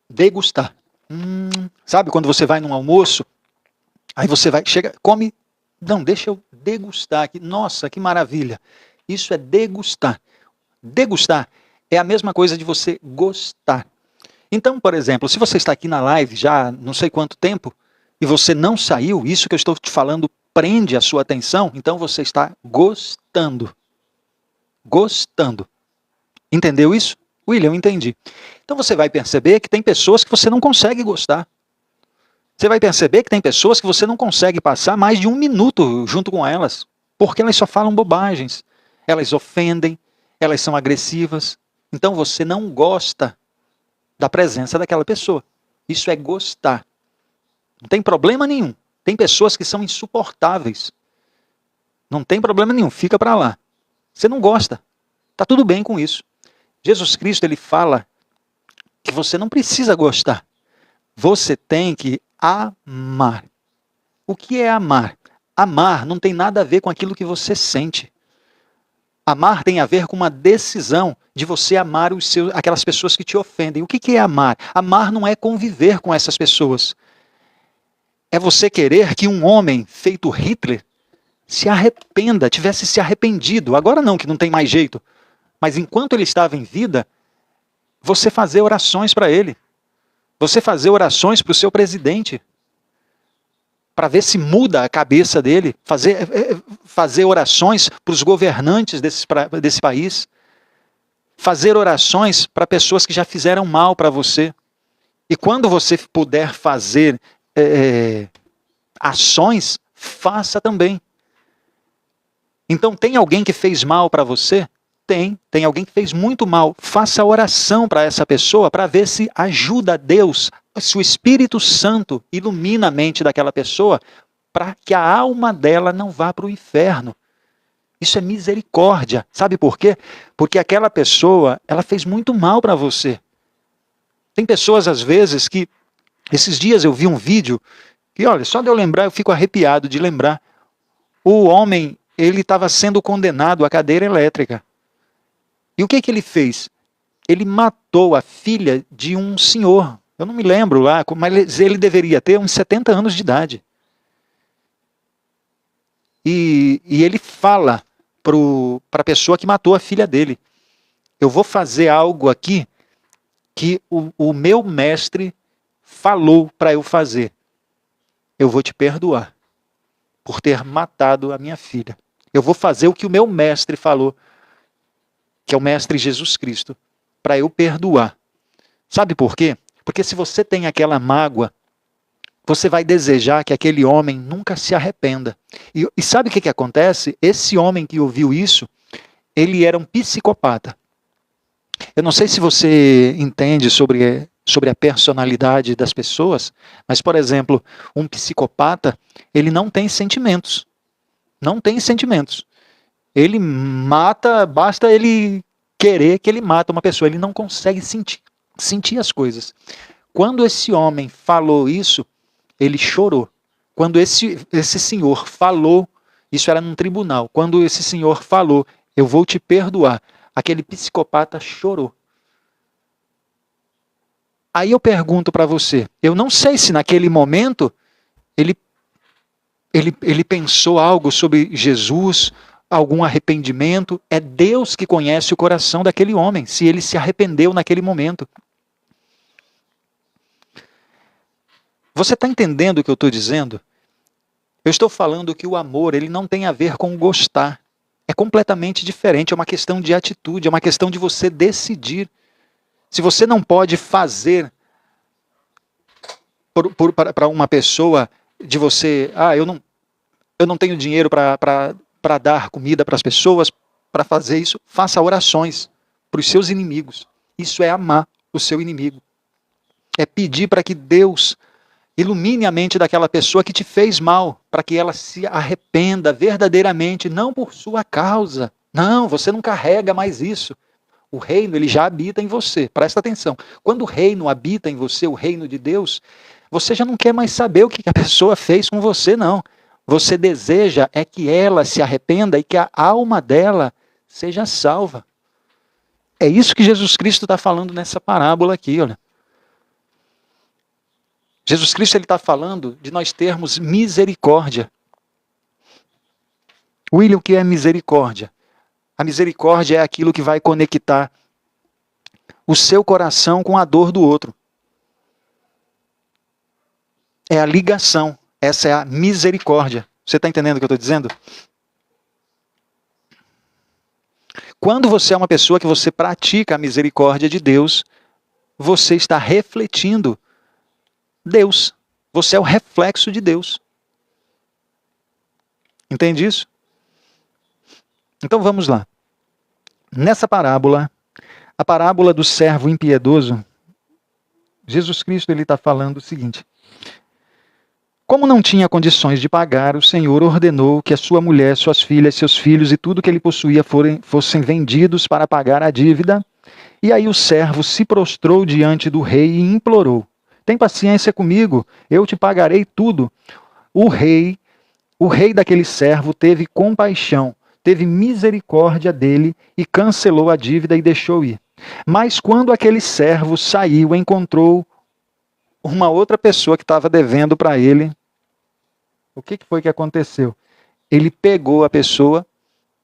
Degustar. Sabe quando você vai num almoço, aí você vai, chega, come, não, deixa eu degustar aqui. Nossa, que maravilha. Isso é degustar. Degustar é a mesma coisa de você gostar. Então, por exemplo, se você está aqui na live já não sei quanto tempo, e você não saiu, isso que eu estou te falando prende a sua atenção, então você está gostando. Gostando. Entendeu isso? William, eu entendi. Então você vai perceber que tem pessoas que você não consegue gostar. Você vai perceber que tem pessoas que você não consegue passar mais de 1 minuto junto com elas, porque elas só falam bobagens, elas ofendem, elas são agressivas. Então você não gosta da presença daquela pessoa. Isso é gostar. Não tem problema nenhum. Tem pessoas que são insuportáveis. Não tem problema nenhum, fica para lá. Você não gosta. Está tudo bem com isso. Jesus Cristo, ele fala que você não precisa gostar. Você tem que amar. O que é amar? Amar não tem nada a ver com aquilo que você sente. Amar tem a ver com uma decisão de você amar aquelas pessoas que te ofendem. O que é amar? Amar não é conviver com essas pessoas. É você querer que um homem feito Hitler se arrependa, tivesse se arrependido. Agora não, que não tem mais jeito. Mas enquanto ele estava em vida, você fazer orações para ele. Você fazer orações para o seu presidente. Para ver se muda a cabeça dele. Fazer orações para os governantes desse país. Fazer orações para pessoas que já fizeram mal para você. E quando você puder fazer ações, faça também. Então tem alguém que fez mal para você? Tem alguém que fez muito mal. Faça oração para essa pessoa para ver se ajuda Deus, se o Espírito Santo ilumina a mente daquela pessoa para que a alma dela não vá para o inferno. Isso é misericórdia. Sabe por quê? Porque aquela pessoa, ela fez muito mal para você. Tem pessoas, às vezes, que... Esses dias eu vi um vídeo que, olha, só de eu lembrar, eu fico arrepiado de lembrar. O homem, ele estava sendo condenado à cadeira elétrica. E o que ele fez? Ele matou a filha de um senhor. Eu não me lembro lá, mas ele deveria ter uns 70 anos de idade. E ele fala para a pessoa que matou a filha dele: eu vou fazer algo aqui que o meu mestre falou para eu fazer. Eu vou te perdoar por ter matado a minha filha. Eu vou fazer o que o meu mestre falou, que é o mestre Jesus Cristo, para eu perdoar. Sabe por quê? Porque se você tem aquela mágoa, você vai desejar que aquele homem nunca se arrependa. E sabe o que acontece? Esse homem que ouviu isso, ele era um psicopata. Eu não sei se você entende sobre a personalidade das pessoas, mas, por exemplo, um psicopata, ele não tem sentimentos. Não tem sentimentos. Ele mata, basta ele querer que ele mata uma pessoa, ele não consegue sentir as coisas. Quando esse homem falou isso, ele chorou. Quando esse senhor falou, isso era num tribunal, quando esse senhor falou, eu vou te perdoar, aquele psicopata chorou. Aí eu pergunto para você, eu não sei se naquele momento ele pensou algo sobre Jesus, algum arrependimento. É Deus que conhece o coração daquele homem, se ele se arrependeu naquele momento. Você está entendendo o que eu estou dizendo? Eu estou falando que o amor, ele não tem a ver com gostar. É completamente diferente, é uma questão de atitude, é uma questão de você decidir. Se você não pode fazer para uma pessoa de você, eu não tenho dinheiro para dar comida para as pessoas, para fazer isso, faça orações para os seus inimigos. Isso é amar o seu inimigo. É pedir para que Deus ilumine a mente daquela pessoa que te fez mal, para que ela se arrependa verdadeiramente, não por sua causa. Não, você não carrega mais isso. O reino, ele já habita em você. Presta atenção. Quando o reino habita em você, o reino de Deus, você já não quer mais saber o que a pessoa fez com você, não. Você deseja é que ela se arrependa e que a alma dela seja salva. É isso que Jesus Cristo está falando nessa parábola aqui, olha. Jesus Cristo está falando de nós termos misericórdia. William, o que é misericórdia? A misericórdia é aquilo que vai conectar o seu coração com a dor do outro. É a ligação. Essa é a misericórdia. Você está entendendo o que eu estou dizendo? Quando você é uma pessoa que você pratica a misericórdia de Deus, você está refletindo Deus. Você é o reflexo de Deus. Entende isso? Então vamos lá. Nessa parábola, a parábola do servo impiedoso, Jesus Cristo está falando o seguinte: como não tinha condições de pagar, o Senhor ordenou que a sua mulher, suas filhas, seus filhos e tudo que ele possuía fossem vendidos para pagar a dívida. E aí o servo se prostrou diante do rei e implorou: tem paciência comigo, eu te pagarei tudo. O rei daquele servo teve compaixão, teve misericórdia dele e cancelou a dívida e deixou ir. Mas quando aquele servo saiu, encontrou uma outra pessoa que estava devendo para ele. O que foi que aconteceu? Ele pegou a pessoa,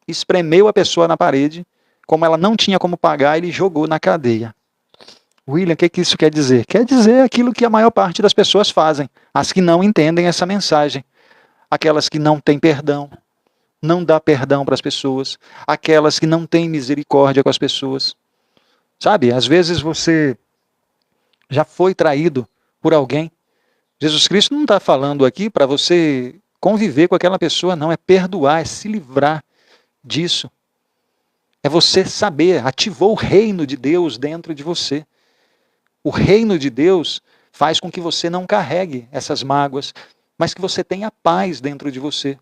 espremeu a pessoa na parede, como ela não tinha como pagar, ele jogou na cadeia. William, o que isso quer dizer? Quer dizer aquilo que a maior parte das pessoas fazem, as que não entendem essa mensagem. Aquelas que não têm perdão, não dá perdão para as pessoas, aquelas que não têm misericórdia com as pessoas. Sabe, às vezes você já foi traído por alguém. Jesus Cristo não está falando aqui para você conviver com aquela pessoa, não. É perdoar, é se livrar. disso. É você saber, ativou o reino de Deus dentro de você. O reino de Deus faz com que você não carregue essas mágoas, mas que você tenha paz dentro de você.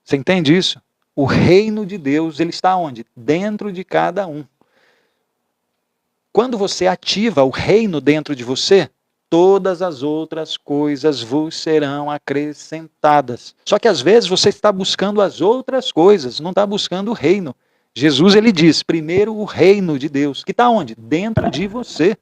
Você entende isso? O reino de Deus, ele está onde? Dentro de cada um. Quando você ativa o reino dentro de você, todas as outras coisas vos serão acrescentadas. Só que às vezes você está buscando as outras coisas, não está buscando o reino. Jesus, ele diz, primeiro o reino de Deus, que está onde? Dentro de você.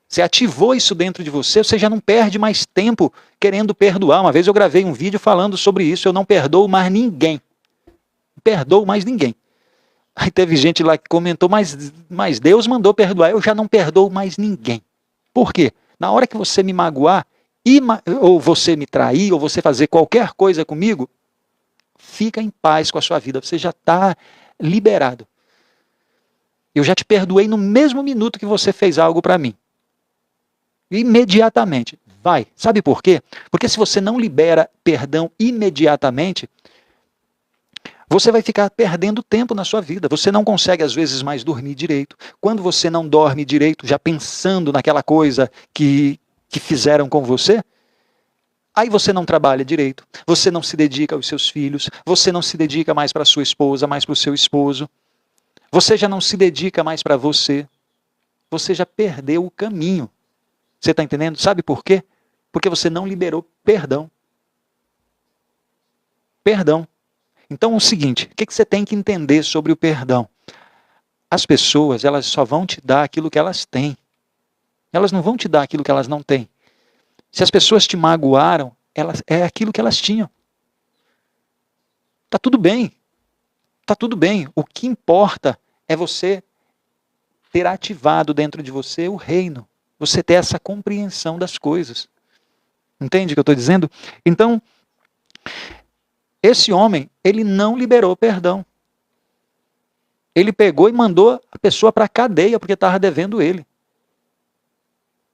Você ativou isso dentro de você, você já não perde mais tempo querendo perdoar. Uma vez eu gravei um vídeo falando sobre isso, eu não perdoo mais ninguém. Não perdoo mais ninguém. Aí teve gente lá que comentou, mas Deus mandou perdoar, eu já não perdoo mais ninguém. Por quê? Na hora que você me magoar, ou você me trair, ou você fazer qualquer coisa comigo, fica em paz com a sua vida, você já está liberado. Eu já te perdoei no mesmo minuto que você fez algo para mim. Imediatamente. Vai. Sabe por quê? Porque se você não libera perdão imediatamente, você vai ficar perdendo tempo na sua vida. Você não consegue, às vezes, mais dormir direito. Quando você não dorme direito, já pensando naquela coisa que fizeram com você, aí você não trabalha direito, você não se dedica aos seus filhos, você não se dedica mais para a sua esposa, mais para o seu esposo, você já não se dedica mais para você já perdeu o caminho. Você está entendendo? Sabe por quê? Porque você não liberou perdão. Perdão. Então, é o seguinte, o que você tem que entender sobre o perdão? As pessoas, elas só vão te dar aquilo que elas têm. Elas não vão te dar aquilo que elas não têm. Se as pessoas te magoaram, é aquilo que elas tinham. Tá tudo bem. Tá tudo bem. O que importa é você ter ativado dentro de você o reino. Você ter essa compreensão das coisas. Entende o que eu estou dizendo? Então, esse homem, ele não liberou perdão. Ele pegou e mandou a pessoa para a cadeia porque estava devendo ele.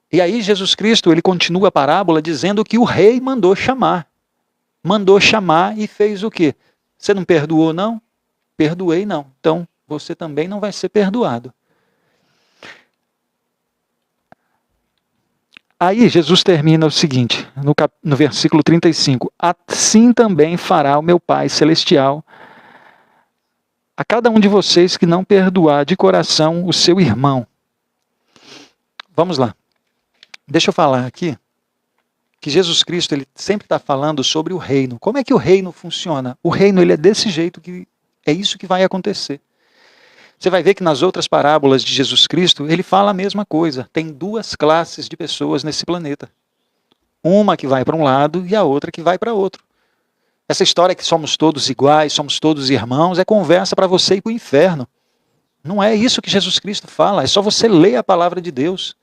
E aí Jesus Cristo, ele continua a parábola dizendo que o rei mandou chamar. Mandou chamar e fez o quê? Você não perdoou, não? Perdoei, não. Então, você também não vai ser perdoado. Aí Jesus termina o seguinte, no versículo 35. Assim também fará o meu Pai Celestial a cada um de vocês que não perdoar de coração o seu irmão. Vamos lá. Deixa eu falar aqui que Jesus Cristo, ele sempre está falando sobre o reino. Como é que o reino funciona? O reino, ele é desse jeito, que é isso que vai acontecer. Você vai ver que nas outras parábolas de Jesus Cristo, ele fala a mesma coisa. Tem duas classes de pessoas nesse planeta. Uma que vai para um lado e a outra que vai para outro. Essa história que somos todos iguais, somos todos irmãos, é conversa para você ir para o inferno. Não é isso que Jesus Cristo fala, é só você ler a palavra de Deus.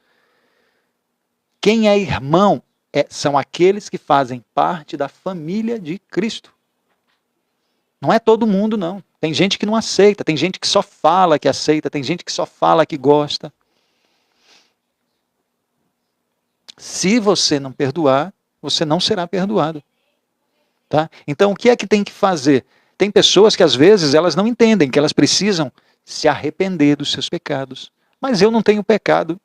Quem é irmão são aqueles que fazem parte da família de Cristo. Não é todo mundo, não. Tem gente que não aceita, tem gente que só fala que aceita, tem gente que só fala que gosta. Se você não perdoar, você não será perdoado. Tá? Então, o que é que tem que fazer? Tem pessoas que, às vezes, elas não entendem que elas precisam se arrepender dos seus pecados. Mas eu não tenho pecado.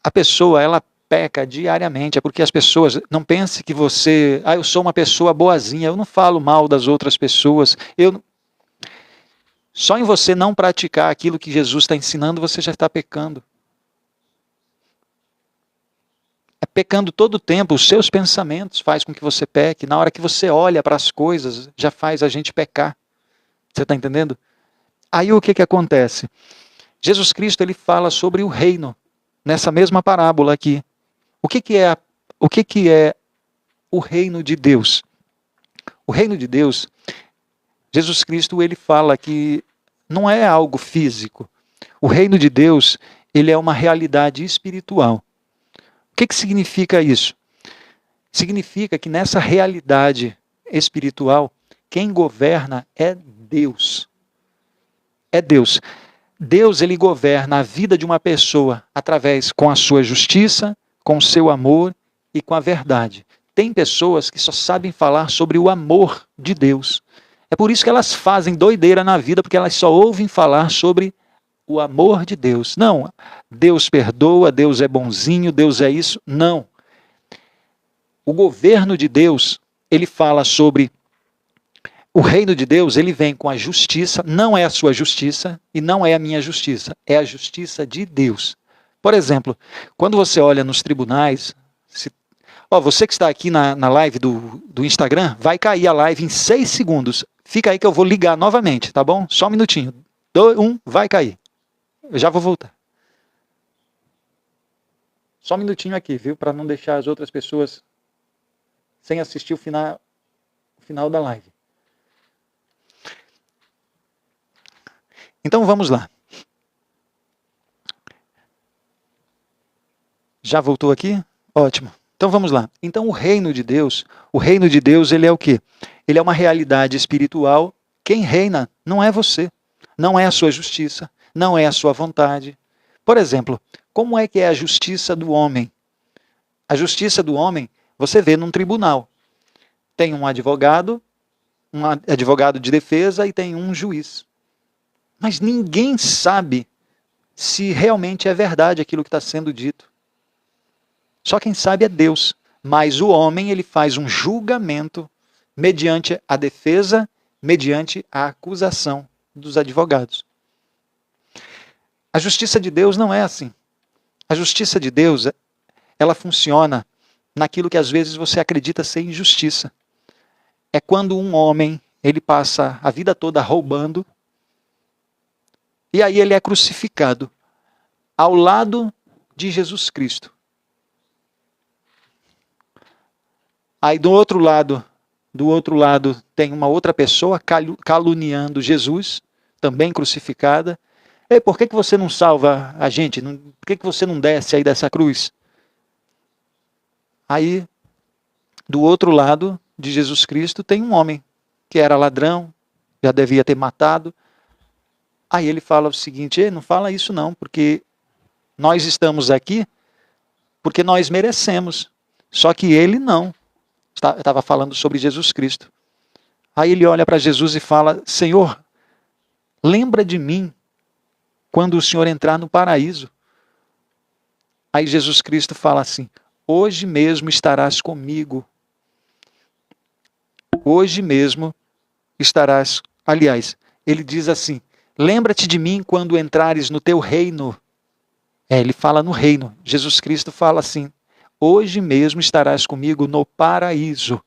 A pessoa, ela peca diariamente, é porque as pessoas não pensem que você, eu sou uma pessoa boazinha, eu não falo mal das outras pessoas, só em você não praticar aquilo que Jesus está ensinando, você já está pecando. É pecando todo o tempo, os seus pensamentos fazem com que você peque, na hora que você olha para as coisas, já faz a gente pecar. Você está entendendo? Aí o que acontece? Jesus Cristo, ele fala sobre o reino, nessa mesma parábola aqui. O que é o reino de Deus? O reino de Deus, Jesus Cristo, ele fala que não é algo físico. O reino de Deus, ele é uma realidade espiritual. O que significa isso? Significa que nessa realidade espiritual, quem governa é Deus. É Deus. Deus, ele governa a vida de uma pessoa com a sua justiça, com o seu amor e com a verdade. tem pessoas que só sabem falar sobre o amor de Deus. É por isso que elas fazem doideira na vida, porque elas só ouvem falar sobre o amor de Deus. Não, Deus perdoa, Deus é bonzinho, Deus é isso. Não. O governo de Deus, ele fala sobre o reino de Deus, ele vem com a justiça, não é a sua justiça e não é a minha justiça, é a justiça de Deus. Por exemplo, quando você olha nos tribunais, você que está aqui na live do Instagram, vai cair a live em 6 segundos. Fica aí que eu vou ligar novamente, tá bom? Só um minutinho. 2, 1, vai cair. Eu já vou voltar. Só um minutinho aqui, viu? Para não deixar as outras pessoas sem assistir o final da live. Então vamos lá. Já voltou aqui? Ótimo. Então vamos lá. Então o reino de Deus, ele é o quê? Ele é uma realidade espiritual. Quem reina não é você, não é a sua justiça, não é a sua vontade. Por exemplo, como é que é a justiça do homem? A justiça do homem, você vê num tribunal. Tem um advogado de defesa e tem um juiz. Mas ninguém sabe se realmente é verdade aquilo que está sendo dito. Só quem sabe é Deus. Mas o homem, ele faz um julgamento mediante a defesa, mediante a acusação dos advogados. A justiça de Deus não é assim. A justiça de Deus, ela funciona naquilo que às vezes você acredita ser injustiça. É quando um homem, ele passa a vida toda roubando, e aí ele é crucificado ao lado de Jesus Cristo. Aí do outro lado tem uma outra pessoa caluniando Jesus, também crucificada. Ei, por que você não salva a gente? Por que você não desce aí dessa cruz? Aí, do outro lado de Jesus Cristo, tem um homem que era ladrão, já devia ter matado. Aí ele fala o seguinte: ei, não fala isso não, porque nós estamos aqui porque nós merecemos. Só que ele não. Estava falando sobre Jesus Cristo. Aí ele olha para Jesus e fala: Senhor, lembra de mim quando o Senhor entrar no paraíso. Aí Jesus Cristo fala assim: hoje mesmo estarás comigo. Hoje mesmo estarás. Aliás, ele diz assim: lembra-te de mim quando entrares no teu reino. Ele fala no reino. Jesus Cristo fala assim: hoje mesmo estarás comigo no paraíso.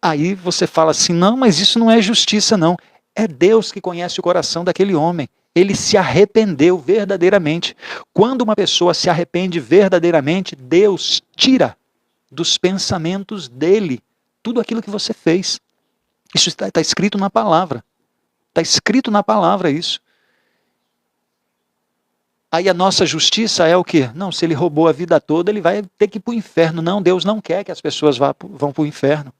Aí você fala assim: não, mas isso não é justiça não. É Deus que conhece o coração daquele homem. Ele se arrependeu verdadeiramente. Quando uma pessoa se arrepende verdadeiramente, Deus tira dos pensamentos dele tudo aquilo que você fez. Isso está escrito na palavra. Está escrito na palavra isso. Aí a nossa justiça é o quê? Não, se ele roubou a vida toda, ele vai ter que ir para o inferno. Não, Deus não quer que as pessoas vão para o inferno.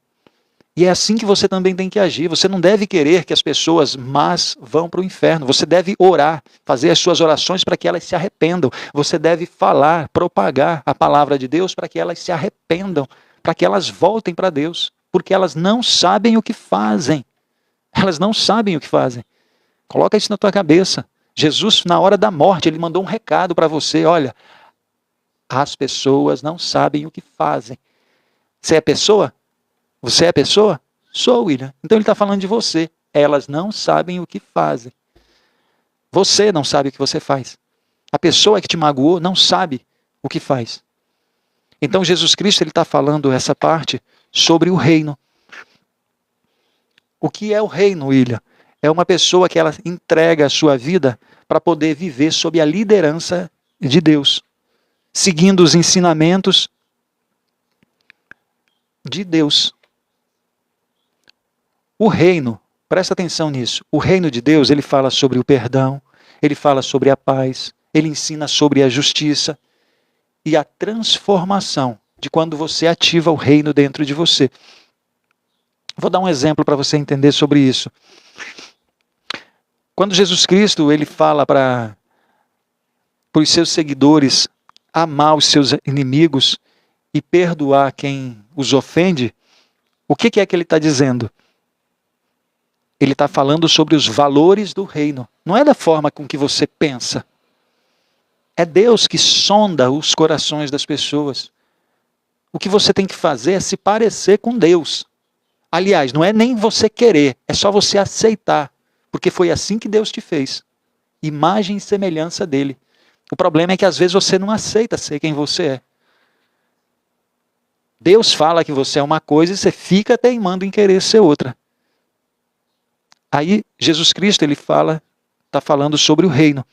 E é assim que você também tem que agir. Você não deve querer que as pessoas más vão para o inferno. Você deve orar, fazer as suas orações para que elas se arrependam. Você deve falar, propagar a palavra de Deus para que elas se arrependam, para que elas voltem para Deus. Porque elas não sabem o que fazem. Elas não sabem o que fazem. Coloca isso na tua cabeça. Jesus, na hora da morte, ele mandou um recado para você: olha, as pessoas não sabem o que fazem. Você é pessoa? Você é pessoa? Sou, William. Então ele está falando de você. Elas não sabem o que fazem. Você não sabe o que você faz. A pessoa que te magoou não sabe o que faz. Então Jesus Cristo está falando essa parte sobre o reino. O que é o reino, William? É uma pessoa que ela entrega a sua vida para poder viver sob a liderança de Deus, seguindo os ensinamentos de Deus. O reino, presta atenção nisso, o reino de Deus, ele fala sobre o perdão, ele fala sobre a paz, ele ensina sobre a justiça e a transformação de quando você ativa o reino dentro de você. Vou dar um exemplo para você entender sobre isso. Quando Jesus Cristo ele fala para os seus seguidores amar os seus inimigos, e perdoar quem os ofende, o que é que ele está dizendo? Ele está falando sobre os valores do reino. Não é da forma com que você pensa. É Deus que sonda os corações das pessoas. O que você tem que fazer é se parecer com Deus. Aliás, não é nem você querer, é só você aceitar. Porque foi assim que Deus te fez. Imagem e semelhança dele. O problema é que às vezes você não aceita ser quem você é. Deus fala que você é uma coisa e você fica teimando em querer ser outra. Aí Jesus Cristo está falando sobre o reino.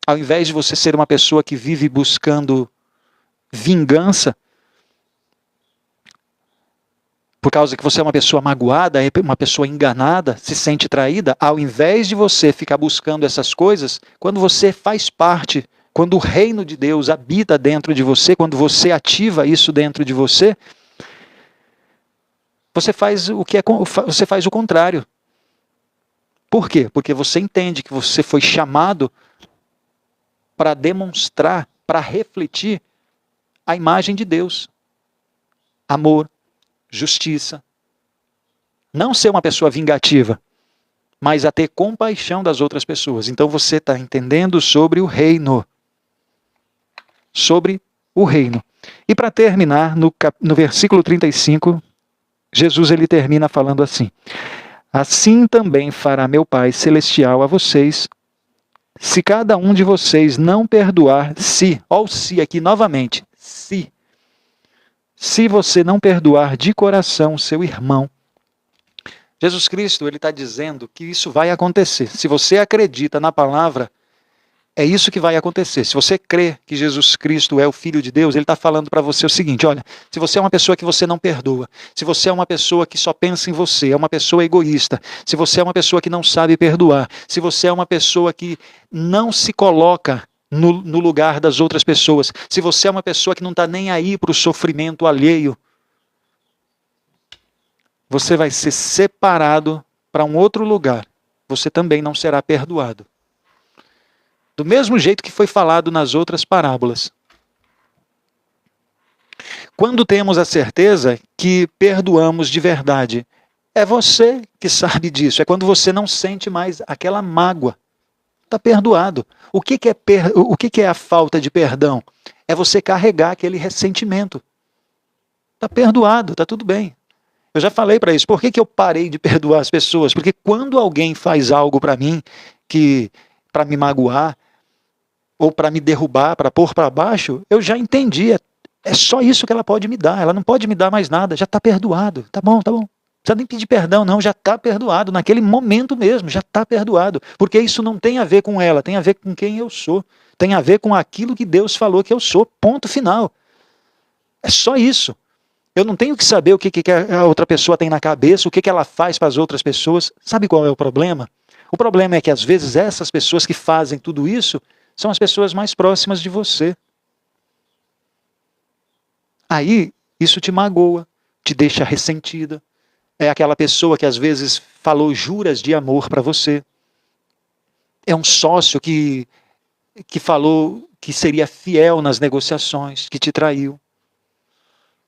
Ao invés de você ser uma pessoa que vive buscando vingança, por causa que você é uma pessoa magoada, uma pessoa enganada, se sente traída, ao invés de você ficar buscando essas coisas, quando você faz parte, quando o reino de Deus habita dentro de você, quando você ativa isso dentro de você, você faz você faz o contrário. Por quê? Porque você entende que você foi chamado para demonstrar, para refletir a imagem de Deus. Amor, justiça. Não ser uma pessoa vingativa, mas a ter compaixão das outras pessoas. Então você está entendendo sobre o reino. Sobre o reino. E para terminar, no versículo 35, Jesus ele termina falando assim: assim também fará meu Pai Celestial a vocês, se cada um de vocês não perdoar, olha o se aqui novamente, se você não perdoar de coração seu irmão. Jesus Cristo ele está dizendo que isso vai acontecer. Se você acredita na palavra, é isso que vai acontecer. Se você crê que Jesus Cristo é o Filho de Deus, ele está falando para você o seguinte: olha, se você é uma pessoa que você não perdoa, se você é uma pessoa que só pensa em você, é uma pessoa egoísta, se você é uma pessoa que não sabe perdoar, se você é uma pessoa que não se coloca no lugar das outras pessoas, se você é uma pessoa que não está nem aí para o sofrimento alheio, você vai ser separado para um outro lugar. Você também não será perdoado. Do mesmo jeito que foi falado nas outras parábolas. Quando temos a certeza que perdoamos de verdade, é você que sabe disso. É quando você não sente mais aquela mágoa. Está perdoado. O que é a falta de perdão? É você carregar aquele ressentimento. Está perdoado, está tudo bem. Eu já falei para isso. Por que eu parei de perdoar as pessoas? Porque quando alguém faz algo para mim, para me magoar, ou para me derrubar, para pôr para baixo, eu já entendi. É só isso que ela pode me dar. Ela não pode me dar mais nada. Já está perdoado. Tá bom, tá bom. Não precisa nem pedir perdão, não. Já está perdoado. Naquele momento mesmo, já está perdoado. Porque isso não tem a ver com ela. Tem a ver com quem eu sou. Tem a ver com aquilo que Deus falou que eu sou. Ponto final. É só isso. Eu não tenho que saber o que a outra pessoa tem na cabeça, o que ela faz para as outras pessoas. Sabe qual é o problema? O problema é que às vezes essas pessoas que fazem tudo isso são as pessoas mais próximas de você. Aí, isso te magoa, te deixa ressentida. É aquela pessoa que às vezes falou juras de amor para você. É um sócio que falou que seria fiel nas negociações, que te traiu.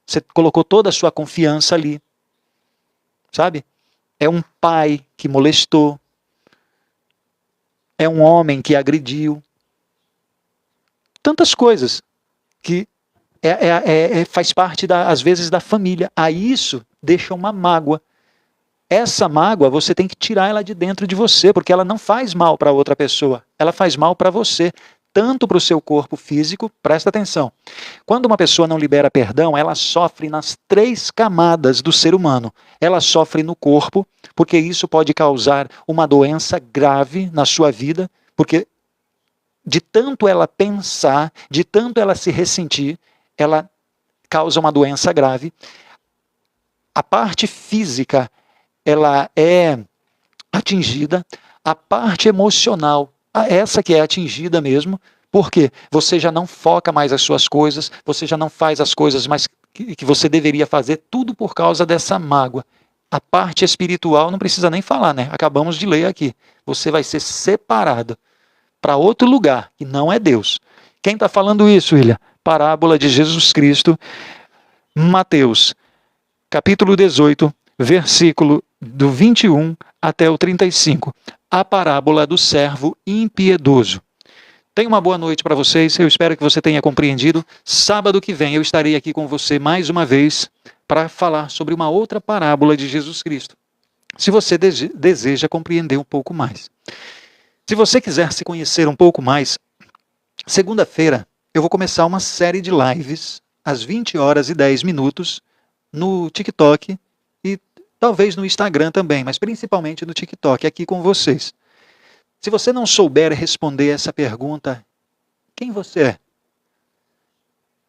Você colocou toda a sua confiança ali. Sabe? É um pai que molestou. É um homem que agrediu. Tantas coisas que faz parte, às vezes, da família. Aí isso deixa uma mágoa. Essa mágoa, você tem que tirar ela de dentro de você, porque ela não faz mal para outra pessoa. Ela faz mal para você, tanto para o seu corpo físico, presta atenção. Quando uma pessoa não libera perdão, ela sofre nas 3 camadas do ser humano. Ela sofre no corpo, porque isso pode causar uma doença grave na sua vida, porque de tanto ela pensar, de tanto ela se ressentir, ela causa uma doença grave. A parte física, ela é atingida. A parte emocional, essa que é atingida mesmo, porque você já não foca mais as suas coisas, você já não faz as coisas mais que você deveria fazer, tudo por causa dessa mágoa. A parte espiritual não precisa nem falar, né? Acabamos de ler aqui. Você vai ser separado para outro lugar, que não é Deus. Quem está falando isso, William? Parábola de Jesus Cristo, Mateus, capítulo 18, versículo do 21 até o 35. A parábola do servo impiedoso. Tenha uma boa noite para vocês, eu espero que você tenha compreendido. Sábado que vem eu estarei aqui com você mais uma vez para falar sobre uma outra parábola de Jesus Cristo, se você deseja compreender um pouco mais. Se você quiser se conhecer um pouco mais, segunda-feira eu vou começar uma série de lives às 20 horas e 10 minutos no TikTok e talvez no Instagram também, mas principalmente no TikTok, aqui com vocês. Se você não souber responder essa pergunta, quem você é?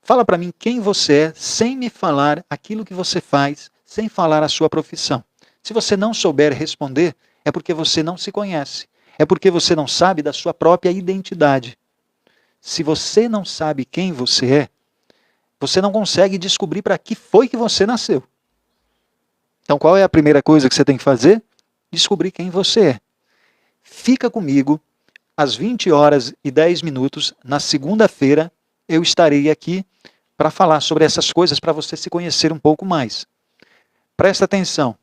Fala para mim quem você é, sem me falar aquilo que você faz, sem falar a sua profissão. Se você não souber responder, é porque você não se conhece. É porque você não sabe da sua própria identidade. Se você não sabe quem você é, você não consegue descobrir para que foi que você nasceu. Então qual é a primeira coisa que você tem que fazer? Descobrir quem você é. Fica comigo, às 20 horas e 10 minutos, na segunda-feira, eu estarei aqui para falar sobre essas coisas, para você se conhecer um pouco mais. Presta atenção.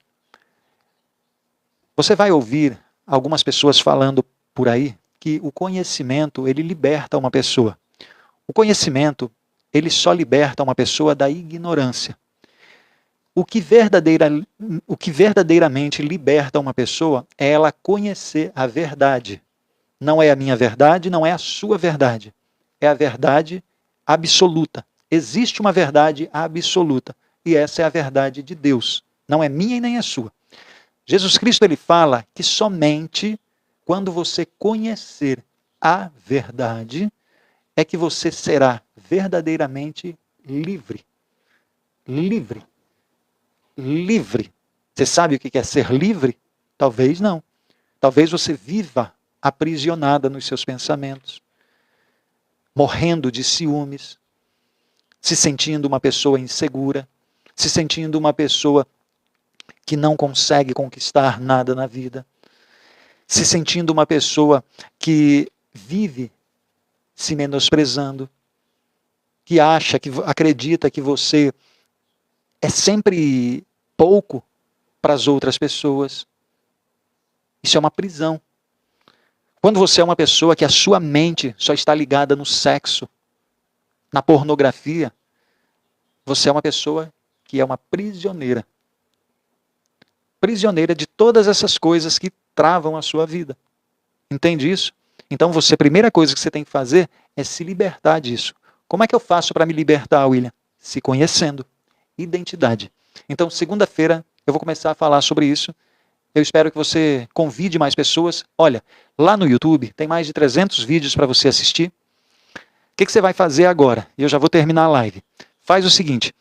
Você vai ouvir algumas pessoas falando por aí que o conhecimento, ele liberta uma pessoa. O conhecimento, ele só liberta uma pessoa da ignorância. O que verdadeiramente liberta uma pessoa é ela conhecer a verdade. Não é a minha verdade, não é a sua verdade. É a verdade absoluta. Existe uma verdade absoluta. E essa é a verdade de Deus. Não é minha e nem é sua. Jesus Cristo ele fala que somente quando você conhecer a verdade é que você será verdadeiramente livre. Livre. Livre. Você sabe o que é ser livre? Talvez não. Talvez você viva aprisionada nos seus pensamentos, morrendo de ciúmes, se sentindo uma pessoa insegura, se sentindo uma pessoa que não consegue conquistar nada na vida, se sentindo uma pessoa que vive se menosprezando, que acredita que você é sempre pouco para as outras pessoas. Isso é uma prisão. Quando você é uma pessoa que a sua mente só está ligada no sexo, na pornografia, você é uma pessoa que é uma prisioneira. Prisioneira de todas essas coisas que travam a sua vida. Entende isso? Então a primeira coisa que você tem que fazer é se libertar disso. Como é que eu faço para me libertar, William? Se conhecendo. Identidade. Então, segunda-feira, eu vou começar a falar sobre isso. Eu espero que você convide mais pessoas. Olha, lá no YouTube tem mais de 300 vídeos para você assistir. O que você vai fazer agora? E eu já vou terminar a live. Faz o seguinte.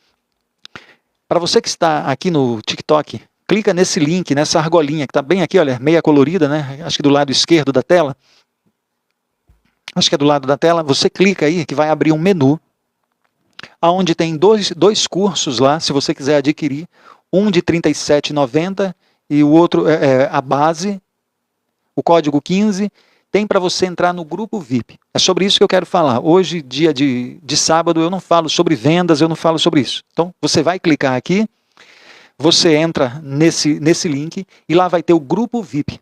Para você que está aqui no TikTok, clica nesse link, nessa argolinha que está bem aqui, olha, meia colorida, né? Acho que do lado esquerdo da tela. Acho que é do lado da tela. Você clica aí que vai abrir um menu onde tem dois cursos lá, se você quiser adquirir. Um de R$ 37,90 e o outro é a base, o código 15, tem para você entrar no grupo VIP. É sobre isso que eu quero falar. Hoje, dia de sábado, eu não falo sobre vendas, eu não falo sobre isso. Então, você vai clicar aqui, você entra nesse link e lá vai ter o grupo VIP.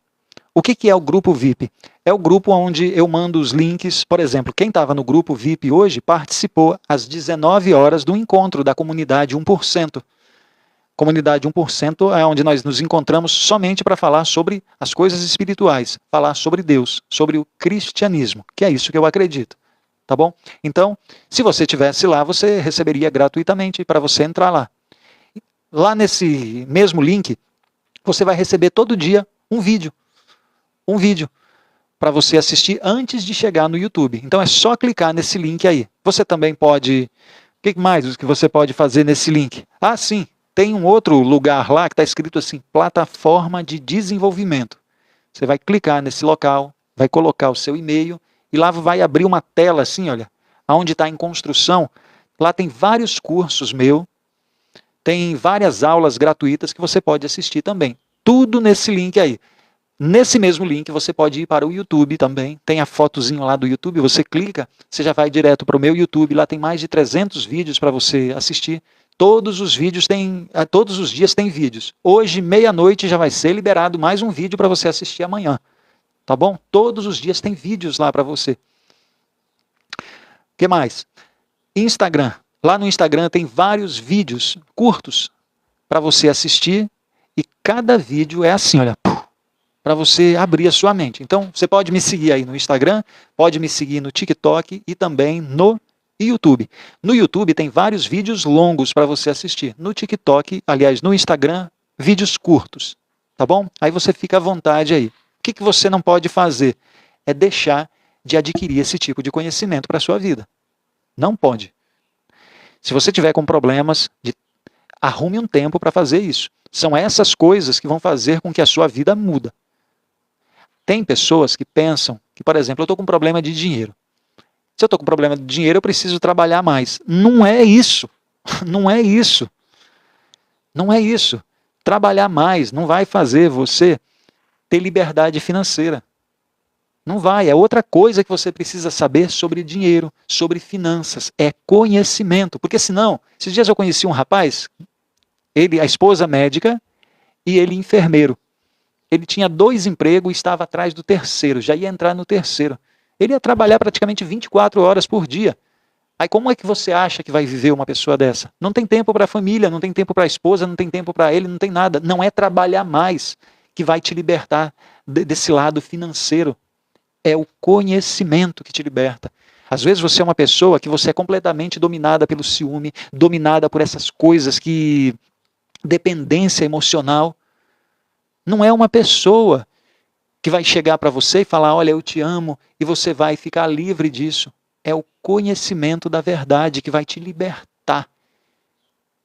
O que é o grupo VIP? É o grupo onde eu mando os links, por exemplo, quem estava no grupo VIP hoje participou às 19 horas do encontro da comunidade 1%. Comunidade 1% é onde nós nos encontramos somente para falar sobre as coisas espirituais, falar sobre Deus, sobre o cristianismo, que é isso que eu acredito. Tá bom? Então, se você estivesse lá, você receberia gratuitamente para você entrar lá. Lá nesse mesmo link, você vai receber todo dia um vídeo para você assistir antes de chegar no YouTube. Então é só clicar nesse link aí. Você também pode... O que mais que você pode fazer nesse link? Ah, sim, tem um outro lugar lá que está escrito assim, plataforma de desenvolvimento. Você vai clicar nesse local, vai colocar o seu e-mail e lá vai abrir uma tela assim, olha, onde está em construção. Lá tem vários cursos meus, tem várias aulas gratuitas que você pode assistir também. Tudo nesse link aí. Nesse mesmo link você pode ir para o YouTube também, tem a fotozinho lá do YouTube, você clica, você já vai direto para o meu YouTube, lá tem mais de 300 vídeos para você assistir, Todos os dias tem vídeos. Hoje, meia-noite, já vai ser liberado mais um vídeo para você assistir amanhã. Tá bom? Todos os dias tem vídeos lá para você. O que mais? Instagram. Lá no Instagram tem vários vídeos curtos para você assistir. E cada vídeo é assim, olha, para você abrir a sua mente. Então, você pode me seguir aí no Instagram, pode me seguir no TikTok e também no YouTube. No YouTube tem vários vídeos longos para você assistir. No TikTok, aliás, no Instagram, vídeos curtos. Tá bom? Aí você fica à vontade aí. O que você não pode fazer? É deixar de adquirir esse tipo de conhecimento para a sua vida. Não pode. Se você tiver com problemas, arrume um tempo para fazer isso. São essas coisas que vão fazer com que a sua vida muda. Tem pessoas que pensam que, por exemplo, eu estou com um problema de dinheiro. Se eu estou com problema de dinheiro, eu preciso trabalhar mais. Não é isso. Não é isso. Não é isso. Trabalhar mais não vai fazer você ter liberdade financeira. Não vai. É outra coisa que você precisa saber sobre dinheiro, sobre finanças. É conhecimento. Porque senão, esses dias eu conheci um rapaz, a esposa médica e ele enfermeiro. Ele tinha 2 empregos e estava atrás do terceiro, já ia entrar no terceiro. Ele ia trabalhar praticamente 24 horas por dia. Aí como é que você acha que vai viver uma pessoa dessa? Não tem tempo para a família, não tem tempo para a esposa, não tem tempo para ele, não tem nada. Não é trabalhar mais que vai te libertar desse lado financeiro. É o conhecimento que te liberta. Às vezes você é uma pessoa que você é completamente dominada pelo ciúme, dominada por essas coisas que... dependência emocional. Não é uma pessoa que vai chegar para você e falar, olha, eu te amo, e você vai ficar livre disso. É o conhecimento da verdade que vai te libertar.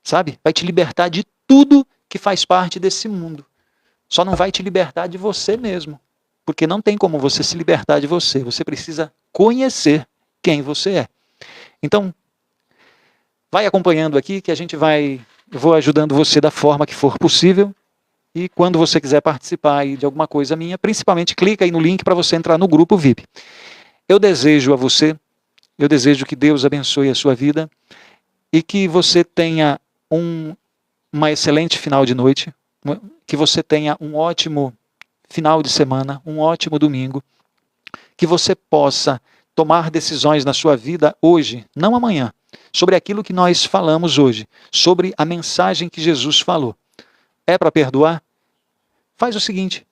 Sabe? Vai te libertar de tudo que faz parte desse mundo. Só não vai te libertar de você mesmo. Porque não tem como você se libertar de você. Você precisa conhecer quem você é. Então, vai acompanhando aqui que a gente eu vou ajudando você da forma que for possível. E quando você quiser participar aí de alguma coisa minha, principalmente clica aí no link para você entrar no grupo VIP. Eu desejo a você, eu desejo que Deus abençoe a sua vida e que você tenha uma excelente final de noite, que você tenha um ótimo final de semana, um ótimo domingo, que você possa tomar decisões na sua vida hoje, não amanhã, sobre aquilo que nós falamos hoje, sobre a mensagem que Jesus falou. É para perdoar? Faz o seguinte,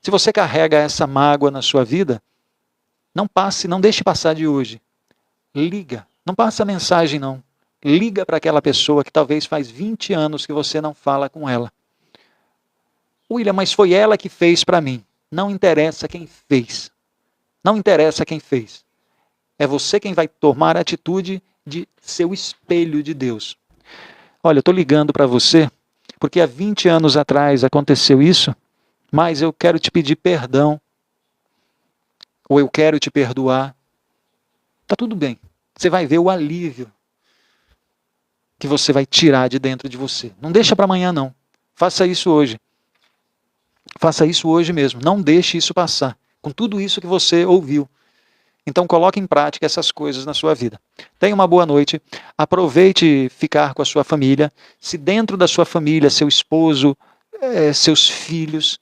se você carrega essa mágoa na sua vida, não deixe passar de hoje. Liga, não passa mensagem não. Liga para aquela pessoa que talvez faz 20 anos que você não fala com ela. William, mas foi ela que fez para mim. Não interessa quem fez. Não interessa quem fez. É você quem vai tomar a atitude de ser o espelho de Deus. Olha, eu estou ligando para você, porque há 20 anos atrás aconteceu isso, mas eu quero te pedir perdão, ou eu quero te perdoar. Está tudo bem. Você vai ver o alívio que você vai tirar de dentro de você. Não deixa para amanhã, não. Faça isso hoje. Faça isso hoje mesmo. Não deixe isso passar, com tudo isso que você ouviu. Então coloque em prática essas coisas na sua vida. Tenha uma boa noite. Aproveite ficar com a sua família. Se dentro da sua família, seu esposo, seus filhos,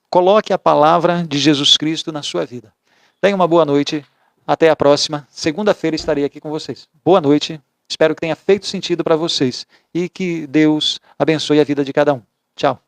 coloque a palavra de Jesus Cristo na sua vida. Tenha uma boa noite. Até a próxima. Segunda-feira estarei aqui com vocês. Boa noite. Espero que tenha feito sentido para vocês. E que Deus abençoe a vida de cada um. Tchau.